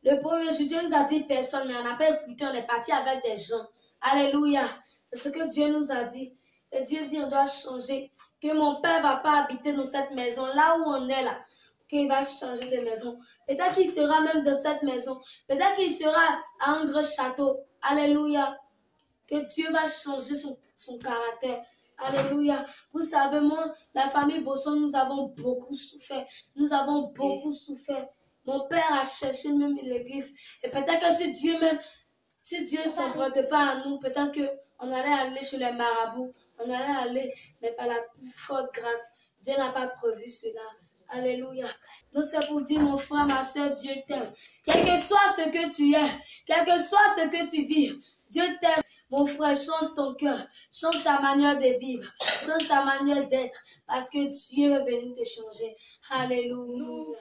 Le premier jour, Dieu nous a dit personne, mais on n'a pas écouté. On est parti avec des gens. Alléluia. C'est ce que Dieu nous a dit. Et Dieu dit, on doit changer. Que mon père ne va pas habiter dans cette maison, là où on est là. Qu'il va changer de maison. Peut-être qu'il sera même dans cette maison. Peut-être qu'il sera à un grand château. Alléluia. Que Dieu va changer son caractère. Alléluia. Vous savez, moi, la famille Bosson, nous avons beaucoup souffert. Nous avons beaucoup souffert. Mon père a cherché même l'église. Et peut-être que si Dieu ne s'en prête pas à nous, peut-être qu'on allait aller chez les marabouts. On allait aller, mais par la plus forte grâce. Dieu n'a pas prévu cela. Alléluia. Donc c'est pour dire, mon frère, ma soeur, Dieu t'aime. Quel que soit ce que tu es, quel que soit ce que tu vis, Dieu t'aime. Mon frère, change ton cœur, change ta manière de vivre, change ta manière d'être, parce que Dieu est venu te changer. Alléluia.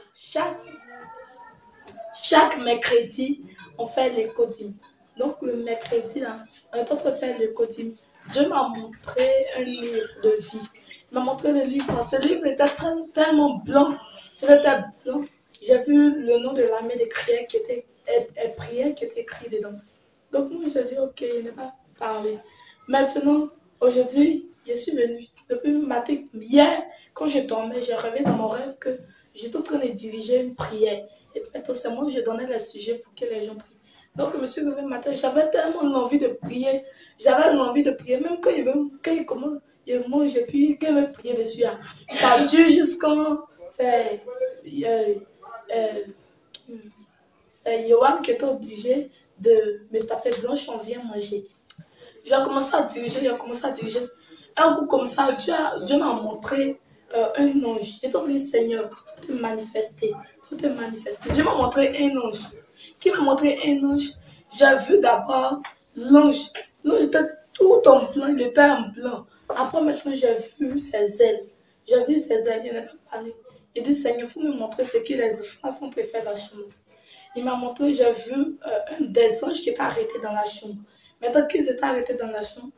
Chaque mercredi, on fait les codines. Donc le mercredi, là, on est en train de faire le quotidien. Dieu m'a montré un livre de vie. Il m'a montré le livre. Ce livre était tellement blanc. C'était blanc. J'ai vu le nom de l'armée des prières qui était écrit dedans. Donc moi, je dis, ok, il n'a pas parlé. Maintenant, aujourd'hui, je suis venue. Depuis matin, hier, quand je dormais, j'ai rêvé dans mon rêve que j'étais en train de diriger une prière. Et maintenant, c'est moi que je donnais le sujet pour que les gens prient. Donc, je me suis levé le matin, j'avais tellement envie de prier. J'avais envie de prier, même quand il commence, moi, j'ai pu que me prier dessus. Hein. Ça dure jusqu'en... C'est Johan qui était obligé de me taper blanche, on vient manger. J'ai commencé à diriger, Un coup comme ça, Dieu m'a montré un ange. J'ai dit, Seigneur, faut te manifester. Dieu m'a montré un ange. Qui m'a montré un ange? J'ai vu d'abord l'ange. L'ange était tout en blanc, il était en blanc. Après, maintenant, j'ai vu ses ailes. Il n'a pas parlé. Il dit, Seigneur, il faut me montrer ce que les enfants sont préférés dans la chambre. Il m'a montré, j'ai vu un des anges qui était arrêté dans la chambre. Maintenant qu'ils étaient arrêtés dans la chambre,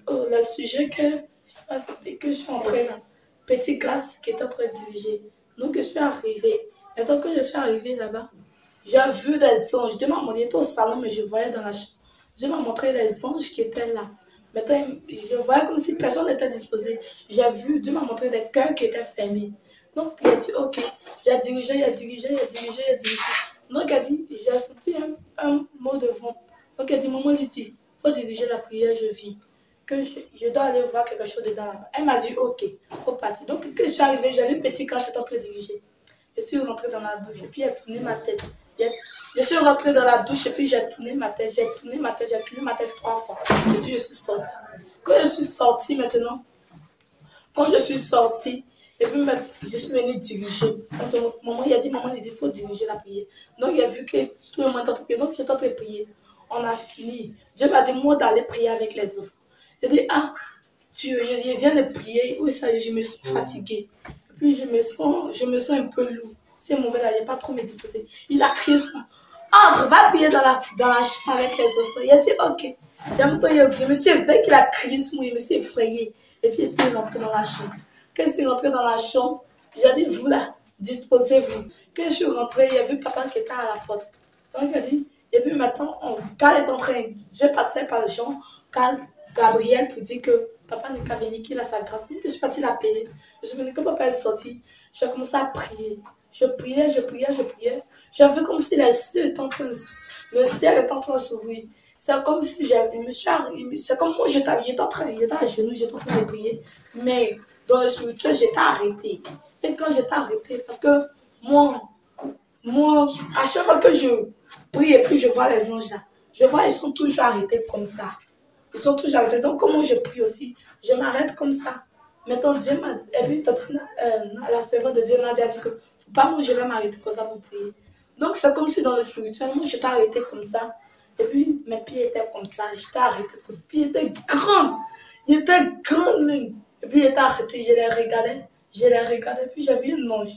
le sujet que je suis en train de petite classe qui était en train de diriger. Donc je suis arrivée. Maintenant que je suis arrivée là-bas, j'ai vu des anges. Dieu m'a montré au salon, mais je voyais dans la chambre. Dieu m'a montré les anges qui étaient là. Maintenant, je voyais comme si personne n'était disposé. Dieu m'a montré des cœurs qui étaient fermés. Donc il a dit, ok, j'ai dirigé. Donc il a dit, j'ai senti un mot de vent. Donc il a dit, maman Lydie, il faut diriger la prière, je viens. Que je dois aller voir quelque chose dedans là-bas. Elle m'a dit, ok, il faut partir. Donc quand je suis arrivée, j'ai vu petit quand c'était en train de diriger. Je suis rentrée dans la douche et puis j'ai tourné ma tête. Je suis rentrée dans la douche et puis j'ai tourné ma tête. J'ai tourné ma tête 3 fois. Et puis je suis sortie. Quand je suis sortie maintenant, et puis je suis venue diriger. Maman, il a dit, maman, il faut diriger la prière. Donc il a vu que tout le monde était en train de prier. Donc j'étais en train de prier. On a fini. Dieu m'a dit, moi, d'aller prier avec les enfants. Il a dit, ah, je viens de prier. Oui, ça y est, je me sens fatiguée. Et puis je me sens un peu lourd. C'est mauvais là, il n'est pas trop médité. Il a crié sur moi. Entre, va prier dans la chambre avec les enfants. Il a dit, ok. Dès qu'il a crié sur moi, il me s'est effrayé. Et puis il s'est rentré dans la chambre. Quand je suis rentrée dans la chambre, j'ai dit, vous là, disposez-vous. Quand je suis rentrée, il y a vu papa qui était à la porte. Donc il a dit, et puis maintenant, Carl est en train, Dieu passait par le champ, Carl, Gabriel, pour dire que papa n'est qu'à venir, qu'il a sa grâce. Donc je suis partie l'appeler. Je suis venue, quand papa est sorti, j'ai commencé à prier. Je priais. J'ai vu comme si le ciel était en train de s'ouvrir. C'est comme si c'est comme moi, j'étais à genoux, j'étais en train de prier. Mais dans le spirituel, j'étais arrêtée. Et quand j'étais arrêtée, parce que moi, à chaque fois que je prie et puis je vois les anges là, je vois, ils sont toujours arrêtés comme ça. Ils sont toujours arrêtés. Donc, comme moi je prie aussi, je m'arrête comme ça. Maintenant, Dieu m'a. Et puis, la servante de Dieu m'a dit que pas moi, je vais m'arrêter comme ça pour prier. Donc, c'est comme si dans le spirituel, moi, j'étais arrêtée comme ça. Et puis, mes pieds étaient comme ça. J'étais arrêtée comme ça. Puis, ils étaient grands. Ils étaient grands même. Et puis, ils étaient arrêtés. Je les regardais. Puis, j'ai vu un ange.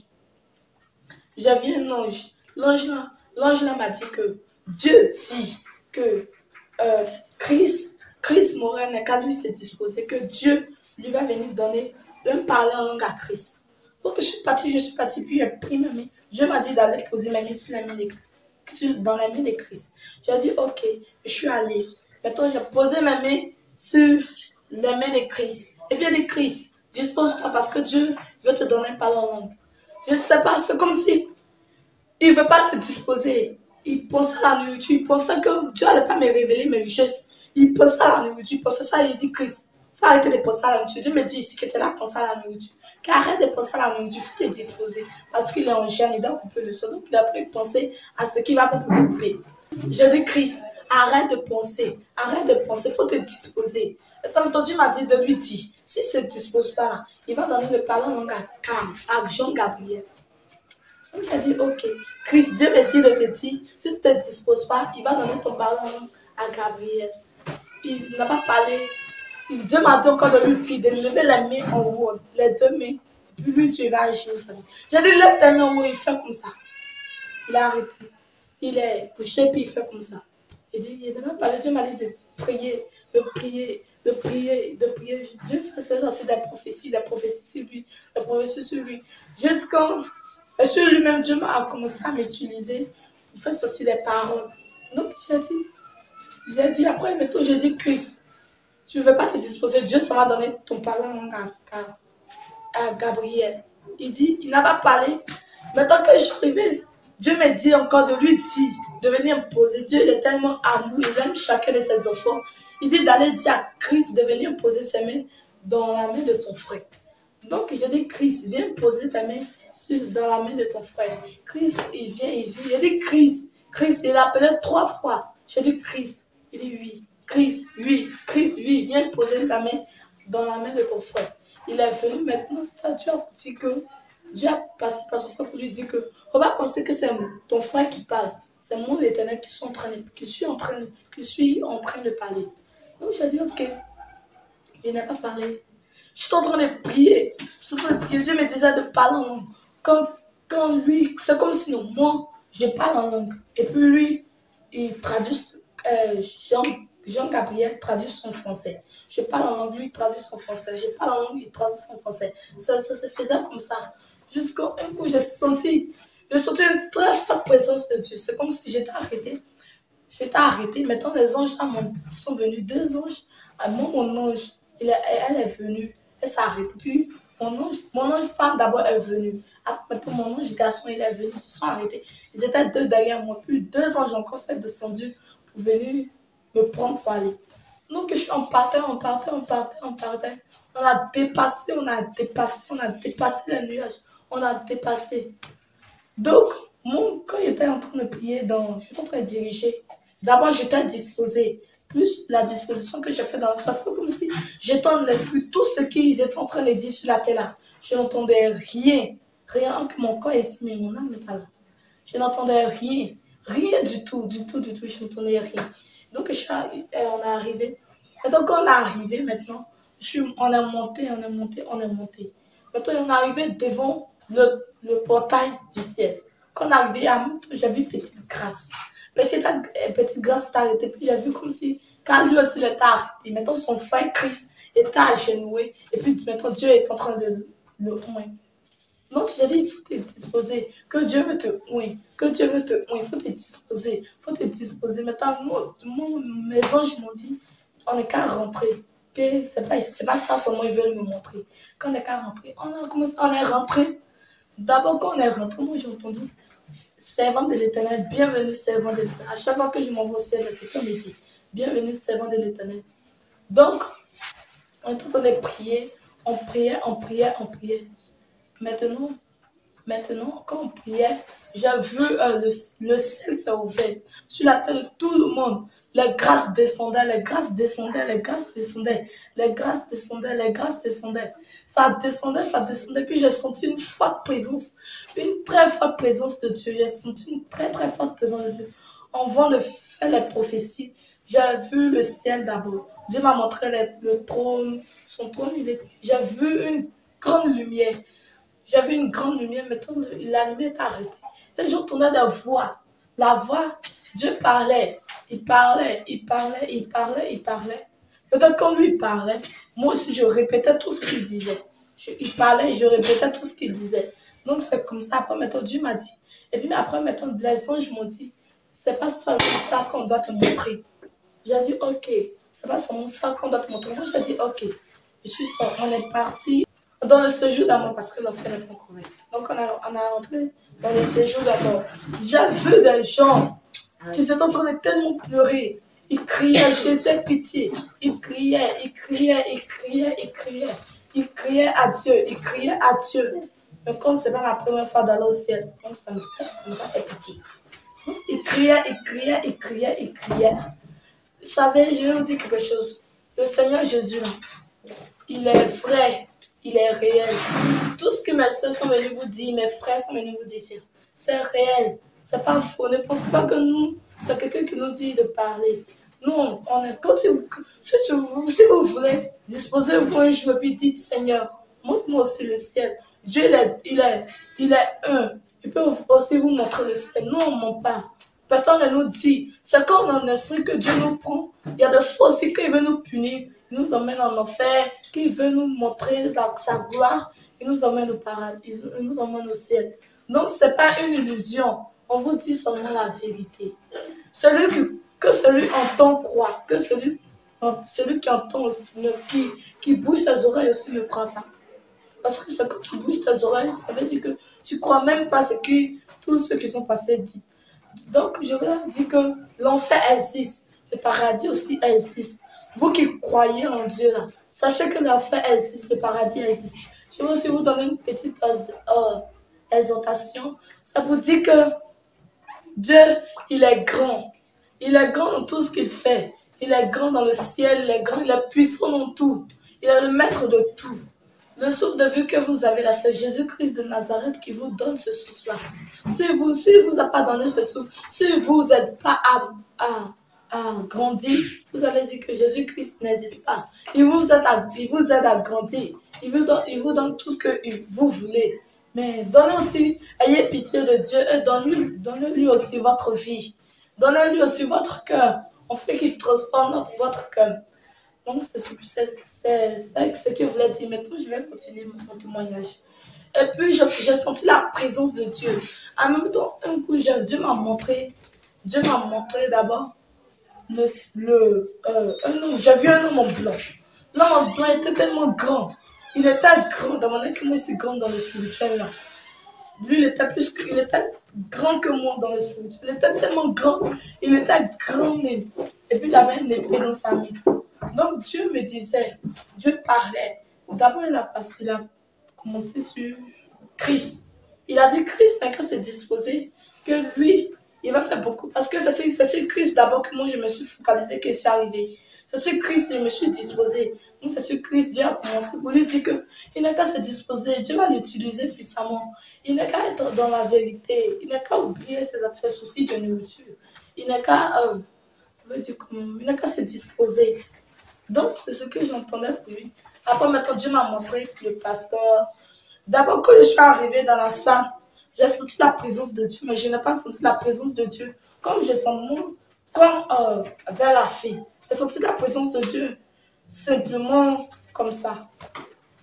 L'ange là m'a dit que Dieu dit que Chris Morin n'est qu'à lui se disposer, que Dieu lui va venir donner un parler en langue à Chris. Donc je suis partie, puis j'ai pris ma main. Dieu m'a dit d'aller poser ma main dans la main de Chris. J'ai dit ok, je suis allée. Maintenant j'ai posé ma main sur la main de Chris. Et bien dit Chris, dispose-toi parce que Dieu veut te donner un parler en langue. Je ne sais pas, c'est comme si il ne veut pas se disposer. Il pensait à la nourriture, il pensait que Dieu n'allait pas me révéler mes richesses. Il pensait à la nourriture, il pensait ça, il dit Chris, il faut arrêter de penser à la nourriture. Dieu me dit ici que tu as pensé à la nourriture. Arrête de penser à la nourriture, il faut te disposer. Parce qu'il est en jeûne, il doit couper le sang. Donc il a pris penser à ce qu'il va pas couper. Je dis Chris, arrête de penser, il faut te disposer. Et ça Dieu m'a dit de lui dire, s'il ne se dispose pas là, il va donner le parler en langue à Jean-Gabriel. Donc j'ai dit, ok, Chris, Dieu me dit de te dire, si tu ne te disposes pas, il va donner ton parler en langue à Gabriel. Il n'a pas parlé. Dieu m'a dit encore de lui dire, de lever les mains en haut, les 2 mains, puis lui, tu vas agir. J'ai dit, lève tes mains en haut, il fait comme ça. Il a arrêté. Il est couché, puis il fait comme ça. Il dit, il n'a pas parlé, Dieu m'a dit de prier, de prier, de prier, de prier. Dieu faisait aussi des prophéties sur lui, des prophéties sur lui. Jusqu'à sur lui-même, Dieu a commencé à m'utiliser pour faire sortir des paroles. Donc, j'ai dit après, maintenant, j'ai dit, Christ, tu ne veux pas te disposer, Dieu ça m'a donné ton parole à Gabriel. Il dit, il n'a pas parlé. Maintenant que je suis arrivée, Dieu me dit encore de lui dire, de venir me poser. Dieu il est tellement amoureux, il aime chacun de ses enfants. Il dit d'aller dire à Christ de venir poser ses mains dans la main de son frère. Donc j'ai dit, Christ, viens poser ta main dans la main de ton frère. Christ, il vient, il dit, j'ai dit Christ. Christ, il appelait 3 fois. J'ai dit Christ. Il dit oui. Christ, oui. Christ, oui. Viens poser ta main dans la main de ton frère. Il est venu maintenant, ça, Dieu a dit que Dieu a passé par son frère pour lui dire que faut pas penser que c'est ton frère qui parle. C'est mon Éternel qui suis en train de parler. Donc j'ai dit ok. Il n'a pas parlé. Je suis en train de prier. Dieu me disait de parler en langue. Quand lui, c'est comme si moi, je parle en langue. Et puis lui, il traduit, Jean-Gabriel traduit son français. Je parle en langue, lui il traduit son français. Je parle en langue, il traduit son français. Ça se faisait comme ça. Jusqu'à un coup, j'ai senti une très forte présence de Dieu. C'est comme si j'étais arrêtée. Maintenant, les anges sont venus. 2 anges. Moi, mon ange, elle est venue. Elle s'est arrêtée. Puis, mon ange femme d'abord est venue. Après, mon ange garçon, il est venu. Ils se sont arrêtés. Ils étaient 2 derrière moi. Puis, 2 anges encore sont descendus pour venir me prendre pour aller. Donc, on partait. On a dépassé les nuages. On a dépassé. Donc, quand j'étais en train de prier, j'étais en train de diriger. D'abord, j'étais disposée. Plus la disposition que j'ai fait dans ça fait comme si j'étais en l'esprit. Tout ce qu'ils étaient en train de dire sur la terre là, je n'entendais rien. Rien que mon corps est ici, mais mon âme n'est pas là. Je n'entendais rien. Rien du tout. Je n'entendais rien. Donc, on est arrivé. Et donc, quand on est arrivé maintenant, on est monté. Maintenant, on est arrivé devant le portail du ciel. Quand on est arrivé à Moutou, j'ai vu Petite Grâce. Petite Grâce s'est arrêtée. Puis j'ai vu comme si, quand lui aussi était arrêté. Maintenant, son frère Christ était agenoué. Et puis maintenant, Dieu est en train de le oindre. Donc, j'ai dit, il faut te disposer. Que Dieu veut te oindre. Il faut te disposer. Maintenant, mes anges m'ont dit, on n'est qu'à rentrer. Que c'est pas ça seulement ils veulent me montrer. Quand on est qu'à rentrer, on est rentré. D'abord, quand on est rentré, moi j'ai entendu servant de l'Éternel, bienvenue servant de l'Éternel. À chaque fois que je m'envoie au ciel, c'est comme il dit, bienvenue servant de l'Éternel. Donc, on est en train de prier, on priait. Maintenant, quand on priait, j'ai vu le ciel s'est ouvert. Sur la tête de tout le monde, les grâces descendaient. Ça descendait, puis j'ai senti une forte présence, une très forte présence de Dieu. J'ai senti une très très forte présence de Dieu. On vient de faire les prophéties. J'ai vu le ciel d'abord. Dieu m'a montré le trône, son trône, j'ai vu une grande lumière. Maintenant la lumière est arrêtée. Et j'entendais des voix. La voix, Dieu parlait. Il parlait. Peut-être quand lui parlait, moi aussi je répétais tout ce qu'il disait. Il parlait et je répétais tout ce qu'il disait. Donc c'est comme ça. Après maintenant Dieu m'a dit. Et puis après maintenant les anges m'ont dit, c'est pas seulement ça qu'on doit te montrer. J'ai dit ok, c'est pas seulement ça qu'on doit te montrer. Moi j'ai dit ok. On est parti dans le séjour d'amour parce que l'enfant n'est pas correct. Donc on a rentré dans le séjour d'amour. J'ai vu des gens qui s'étaient en train de tellement pleurer. Ils criaient, Jésus ait pitié. Ils criaient à Dieu. Mais comme ce n'est pas ma première fois d'aller au ciel, donc ça ne m'a pas fait pitié. Ils criaient. Vous savez, je vais vous dire quelque chose. Le Seigneur Jésus, là, il est vrai, il est réel. Tout ce que mes soeurs sont venues vous dire, mes frères sont venus vous dire, c'est réel, c'est pas faux. Ne pensez pas que nous, c'est quelqu'un qui nous dit de parler. Non, si vous voulez, disposez-vous un jour et puis dites, Seigneur, montre-moi aussi le ciel. Dieu, il est un. Il peut aussi vous montrer le ciel. Nous, on ne ment pas. personne ne nous dit. C'est quand on a un esprit que Dieu nous prend. Il y a des fois aussi qu'il veut nous punir. Il nous emmène en enfer. Qu'il veut nous montrer sa gloire. Il nous emmène au paradis. Il nous emmène au ciel. Donc, ce n'est pas une illusion. On vous dit seulement la vérité. Que celui entend croit. Que celui qui entend aussi, qui bouge ses oreilles aussi ne croit pas. Parce que c'est quand tu bouges tes oreilles, ça veut dire que tu ne crois même pas tous ceux qui sont passés disent. Donc, je veux dire que l'enfer existe, le paradis aussi existe. Vous qui croyez en Dieu, là, sachez que l'enfer existe, le paradis existe. Je veux aussi vous donner une petite exhortation. Ça vous dit que Dieu, il est grand. Il est grand dans tout ce qu'il fait. Il est grand dans le ciel, il est grand, il est puissant dans tout. Il est le maître de tout. Le souffle de vie que vous avez là, c'est Jésus-Christ de Nazareth qui vous donne ce souffle-là. Si vous a pas donné ce souffle, si vous n'êtes pas à grandir, vous allez dire que Jésus-Christ n'existe pas. Il vous aide à grandir. Il vous donne tout ce que vous voulez. Mais donnez aussi, ayez pitié de Dieu et donnez-lui aussi votre vie. Donnez-lui aussi votre cœur. On fait qu'il transforme votre cœur. Donc, c'est ce que je voulais dire. Maintenant, je vais continuer mon témoignage. Et puis, j'ai senti la présence de Dieu. En même temps, un coup, Dieu m'a montré d'abord un homme. J'ai vu un homme en blanc. L'homme en blanc était tellement grand. Il était grand, dans mon que moi, je suis grande dans le spirituel. Là. Lui, il était grand que moi dans le spirituel. Il était tellement grand. Il était grand même. Et puis, il avait une épée dans sa main. Donc, Dieu me disait, Dieu parlait. D'abord, il a commencé sur Christ. Il a dit, Christ n'a qu'à se disposer, que lui, il va faire beaucoup. Parce que c'est sur Christ d'abord que moi, je me suis focalisée, que je suis arrivée. C'est sur Christ que je me suis disposée. Donc, c'est sur Christ, Dieu a commencé pour lui dire qu'il n'a qu'à se disposer. Dieu va l'utiliser puissamment. Il n'a qu'à être dans la vérité. Il n'a qu'à oublier ses soucis de nourriture. Il n'a qu'à se disposer. Donc, c'est ce que j'entendais pour lui. Après, maintenant, Dieu m'a montré que le pasteur. D'abord, quand je suis arrivée dans la salle, j'ai senti la présence de Dieu, mais je n'ai pas senti la présence de Dieu comme je sens vers la fille. J'ai senti la présence de Dieu simplement comme ça.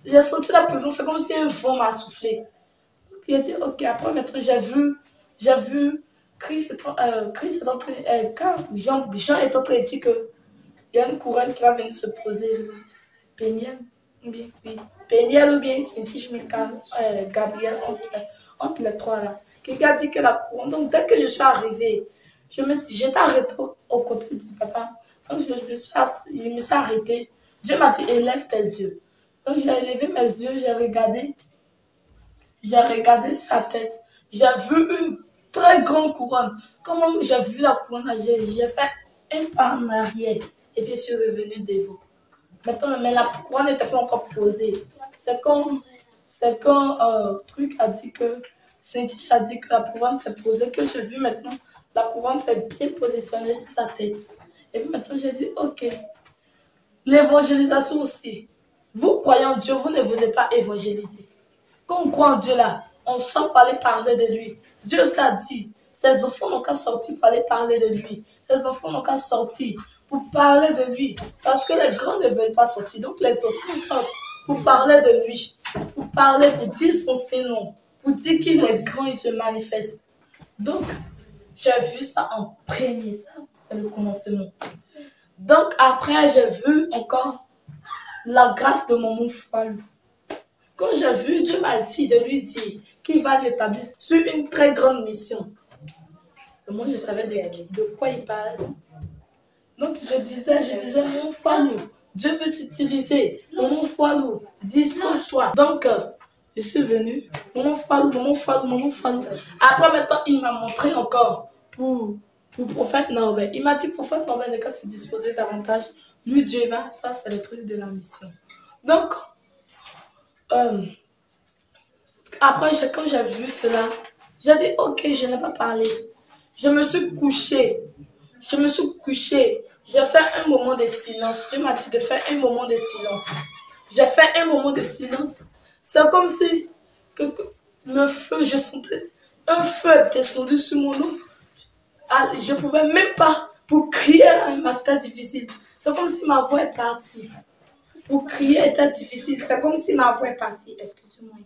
J'ai senti la présence, c'est comme si un vent m'a soufflé. Donc, il a dit, ok, après, maintenant, j'ai vu Christ est en train, quand Jean est en train de dire que il y a une couronne qui va venir se poser. Péniel ou bien, oui. Péniel ou bien Cynthia, je me calme. Gabriel, entre les trois là. Quelqu'un a dit que la couronne. Donc, dès que je suis arrivée, j'étais arrêtée au côté du papa. Donc, il me suis arrêtée. Dieu m'a dit, élève tes yeux. Donc, j'ai élevé mes yeux, j'ai regardé sur la tête. J'ai vu une très grande couronne. Comme j'ai vu la couronne, j'ai fait un pas en arrière. Et puis, je suis revenue devant. Maintenant, mais la couronne n'était pas encore posée. C'est quand truc a dit que, Cynthia a dit que la couronne s'est posée, que j'ai vu maintenant, la couronne s'est bien positionnée sur sa tête. Et puis maintenant, j'ai dit, ok. L'évangélisation aussi. Vous croyez en Dieu, vous ne voulez pas évangéliser. Quand on croit en Dieu là, on sort pour aller parler de lui. Dieu s'est dit, ses enfants n'ont qu'à sortir pour aller parler de lui. Ses enfants n'ont qu'à sortir pour parler de lui. Parce que les grands ne veulent pas sortir. Donc les enfants sortent pour parler de lui. Pour parler, pour dire son prénom. Pour dire qu'il est grand, il se manifeste. Donc, j'ai vu ça en premier. Ça, c'est le commencement. Donc après, j'ai vu encore la grâce de mon Foualou. Quand j'ai vu, Dieu m'a dit de lui dire qu'il va l'établir sur une très grande mission. Et moi, je savais de quoi il parlait. Donc, je disais, mon Foualou, Dieu veut t'utiliser. Mon Foualou, dispose-toi. Donc, je suis venue. Mon Foualou. Après, maintenant, il m'a montré encore pour prophète Norbert. Il m'a dit, prophète Norbert n'est qu'à se disposer davantage. Lui, Dieu va, ça, c'est le truc de la mission. Donc, après, quand j'ai vu cela, j'ai dit, ok, je n'ai pas parlé. Je me suis couchée. J'ai fait un moment de silence. Dieu m'a dit de faire un moment de silence. J'ai fait un moment de silence. C'est comme si le feu, je sentais un feu descendu sur mon eau. je ne pouvais même pas, pour crier là, c'était difficile. C'est comme si ma voix est partie. Pour crier était difficile. C'est comme si ma voix est partie. Excusez-moi.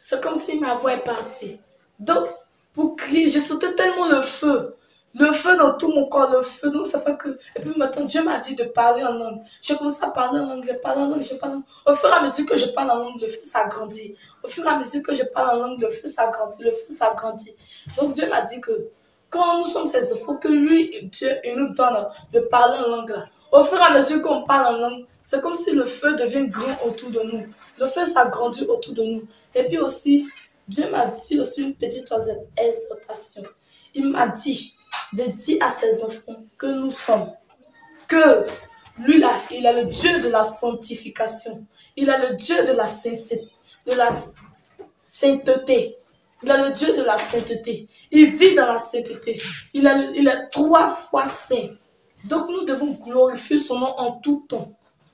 C'est comme si ma voix est partie. Donc, pour crier, je sentais tellement le feu. Le feu dans tout mon corps, le feu. Donc, ça fait que... Et puis maintenant, Dieu m'a dit de parler en langue. J'ai commencé à parler en langue, je parle en langue, je parle en langue. Au fur et à mesure que je parle en langue, le feu s'agrandit. Au fur et à mesure que je parle en langue, le feu s'agrandit, le feu s'agrandit. Donc, Dieu m'a dit que quand nous sommes ses enfants, que lui, Dieu, il nous donne de parler en langue là. Au fur et à mesure qu'on parle en langue, c'est comme si le feu devient grand autour de nous. Le feu s'agrandit autour de nous. Et puis aussi, Dieu m'a dit aussi une petite exhortation. Il m'a dit de dire à ses enfants que nous sommes, que lui là, il a le Dieu de la sanctification. Il a le Dieu de la sainteté. Il a le Dieu de la sainteté. Il vit dans la sainteté. Il est 3 fois saint. Donc nous devons glorifier son nom en tout temps.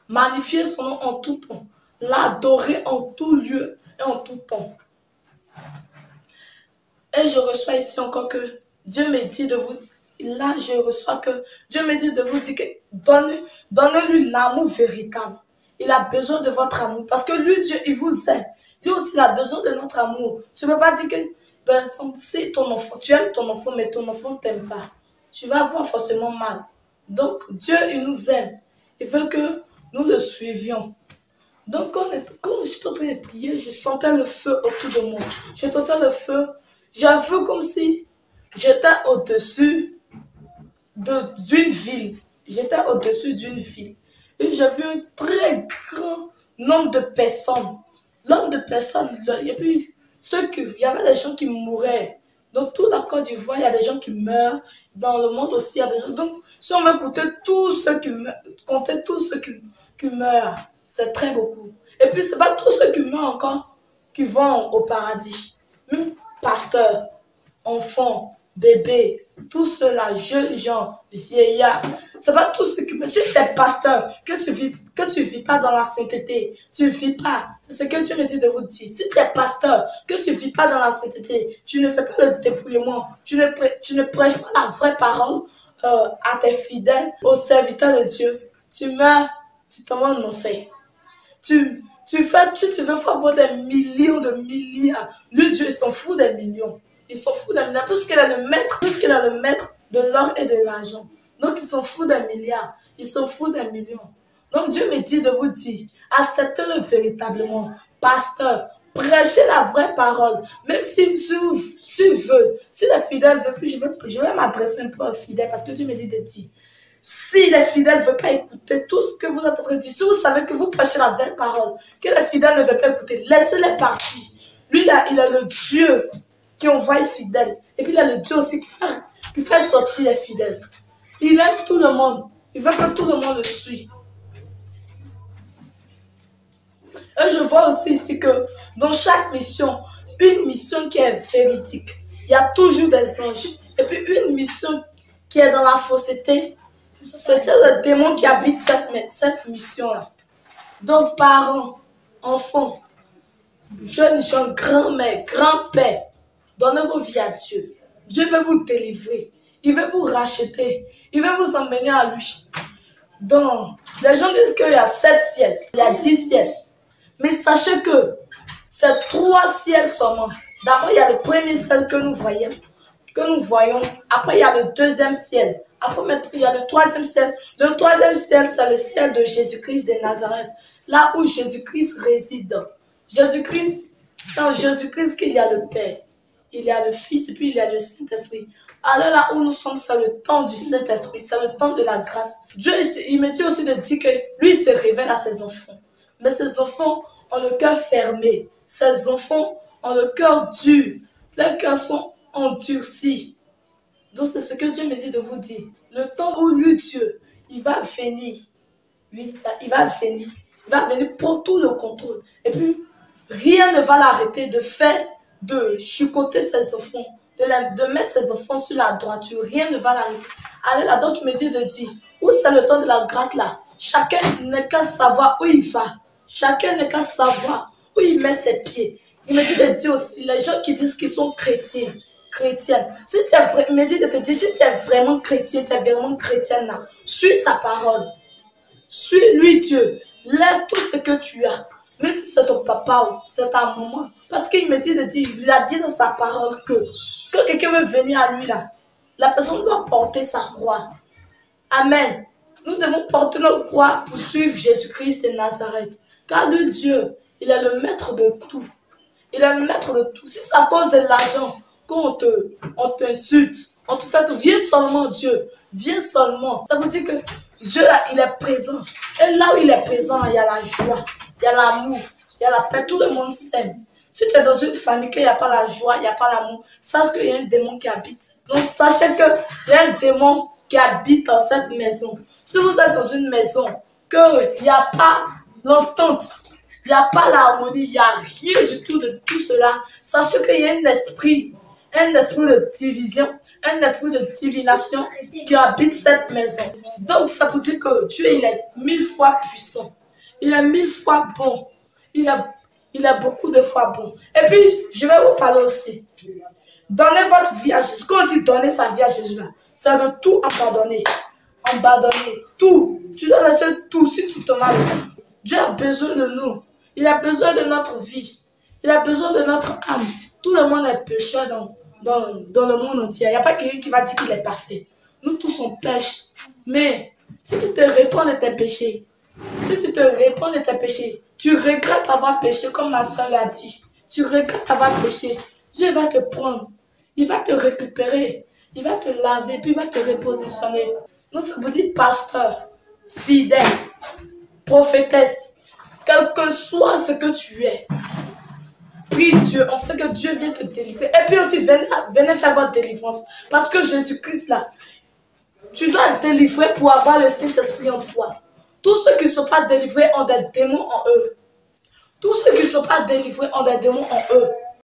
Magnifier son nom en tout temps. L'adorer en tout lieu et en tout temps. Et je reçois ici encore que Dieu me dit de vous... Là, je reçois que Dieu me dit de vous dire que donnez-lui l'amour véritable. Il a besoin de votre amour. Parce que lui, Dieu, il vous aime. Lui aussi, il a besoin de notre amour. Tu ne peux pas dire que si ton enfant, tu aimes ton enfant, mais ton enfant ne t'aime pas. Tu vas avoir forcément mal. Donc, Dieu, il nous aime. Il veut que nous le suivions. Donc, quand j'étais en train de prier, je sentais le feu autour de moi. Je sentais le feu. J'avais comme si j'étais au-dessus d'une ville. J'étais au-dessus d'une ville. Et j'ai vu un très grand nombre de personnes. Nombre de personnes. Et puis, il y avait des gens qui mouraient. Dans toute la Côte d'Ivoire, il y a des gens qui meurent. Dans le monde aussi, il y a des gens. Donc, si on veut compter tous ceux qui meurent, qui meurent, c'est très beaucoup. Et puis, ce n'est pas tous ceux qui meurent encore qui vont au paradis. Même pasteurs, enfants, bébés, tous ceux-là, jeunes gens, vieillards, ce n'est pas tous ceux qui meurent. Si tu es pasteur, que tu vis pas dans la sainteté, tu ne vis pas. C'est ce que Dieu me dit de vous dire. Si tu es pasteur, que tu ne vis pas dans la sainteté, tu ne fais pas le dépouillement, tu ne prêches pas la vraie parole à tes fidèles, aux serviteurs de Dieu, tu meurs, tu tombes en enfer. Tu veux avoir des millions de milliards. Le Dieu, il s'en fout des millions. Il s'en fout des milliards. Puisqu'il a le maître de l'or et de l'argent. Donc, il s'en fout des milliards. Il s'en fout des millions. Donc, Dieu me dit de vous dire, acceptez-le véritablement. Pasteur, prêchez la vraie parole. Même si tu veux, si les fidèles veulent plus, je vais m'adresser un peu aux fidèles parce que Dieu me dit de dire. Si les fidèles ne veulent pas écouter tout ce que vous êtes en train de dire, si vous savez que vous prêchez la vraie parole, que les fidèles ne veulent pas écouter, laissez-les partir. Lui, là, il a le Dieu qui envoie les fidèles. Et puis, il a le Dieu aussi qui fait sortir les fidèles. Il aime tout le monde. Il veut que tout le monde le suive. Et je vois aussi ici que dans chaque mission, une mission qui est véridique, il y a toujours des anges. Et puis, une mission qui est dans la fausseté, c'est le démon qui habite cette mission-là. Donc, parents, enfants, jeunes gens, grand-mère, grand-père, donnez vos vies à Dieu. Dieu veut vous délivrer. Il veut vous racheter. Il veut vous emmener à lui. Donc, les gens disent qu'il y a 7 ciels, il y a 10 ciels. Mais sachez que c'est 3 ciels seulement. D'abord, il y a le premier ciel que nous voyons. Après, il y a le deuxième ciel. Après, maintenant, il y a le troisième ciel. Le troisième ciel, c'est le ciel de Jésus-Christ de Nazareth. Là où Jésus-Christ réside. Jésus-Christ, c'est en Jésus-Christ qu'il y a le Père. Il y a le Fils et puis il y a le Saint-Esprit. Alors là où nous sommes, c'est le temps du Saint-Esprit. C'est le temps de la grâce. Dieu, il me dit aussi de dire que lui, il se révèle à ses enfants. Mais ses enfants ont le cœur fermé. Ses enfants ont le cœur dur. Leurs cœurs sont endurcis. Donc c'est ce que Dieu me dit de vous dire. Le temps où lui, Dieu, il va venir. Oui, ça, il va venir. Il va venir pour tout le contrôle. Et puis, rien ne va l'arrêter de chicoter ses enfants, de mettre ses enfants sur la droiture. Rien ne va l'arrêter. Allez là, donc il me dit de dire, où c'est le temps de la grâce là? Chacun n'est qu'à savoir où il va. Chacun n'est qu'à savoir où il met ses pieds. Il me dit de dire aussi, les gens qui disent qu'ils sont chrétiens, chrétiennes, si tu es il me dit de te dire, si tu es vraiment chrétien, tu es vraiment chrétienne là, suis sa parole. Suis-lui Dieu. Laisse tout ce que tu as. Même si c'est ton papa ou c'est ta maman. Parce qu'il me dit de dire, il a dit dans sa parole que quelqu'un veut venir à lui là, la personne doit porter sa croix. Amen. Nous devons porter notre croix pour suivre Jésus-Christ de Nazareth. Car le Dieu, il est le maître de tout. Il est le maître de tout. Si c'est à cause de l'argent qu'on t'insulte, on te fait tout, viens seulement Dieu. Viens seulement. Ça veut dire que Dieu là, il est présent. Et là où il est présent, il y a la joie, il y a l'amour, il y a la paix. Tout le monde s'aime. Si tu es dans une famille qu'il n'y a pas la joie, il n'y a pas l'amour, sache qu'il y a un démon qui habite. Donc sachez qu'il y a un démon qui habite dans cette maison. Si vous êtes dans une maison, qu'il n'y a pas l'entente, il n'y a pas l'harmonie, il n'y a rien du tout de tout cela, sachez qu'il y a un esprit de division, un esprit de divination qui habite cette maison. Donc ça veut dire que Dieu, il est 1000 fois puissant. Il est 1000 fois bon. Il a beaucoup de fois bon. Et puis, je vais vous parler aussi. Donnez votre vie à Jésus. Quand on dit donner sa vie à Jésus, là, c'est de tout abandonner. Abandonner tout. Tu dois laisser tout si tu te maries. Dieu a besoin de nous. Il a besoin de notre vie. Il a besoin de notre âme. Tout le monde est pécheur dans le monde entier. Il n'y a pas quelqu'un qui va dire qu'il est parfait. Nous tous on pêche. Mais si tu te répands de tes péchés, tu regrettes avoir péché comme ma soeur l'a dit. Tu regrettes avoir péché. Dieu va te prendre. Il va te récupérer. Il va te laver, puis il va te repositionner. Donc ça veut dire pasteur, fidèle, prophétesse, quel que soit ce que tu es. Prie Dieu, en fait que Dieu vienne te délivrer. Et puis aussi, venez faire votre délivrance. Parce que Jésus-Christ là, tu dois te délivrer pour avoir le Saint-Esprit en toi. Tous ceux qui ne sont pas délivrés ont des démons en eux. Tous ceux qui ne sont pas délivrés ont des démons en eux.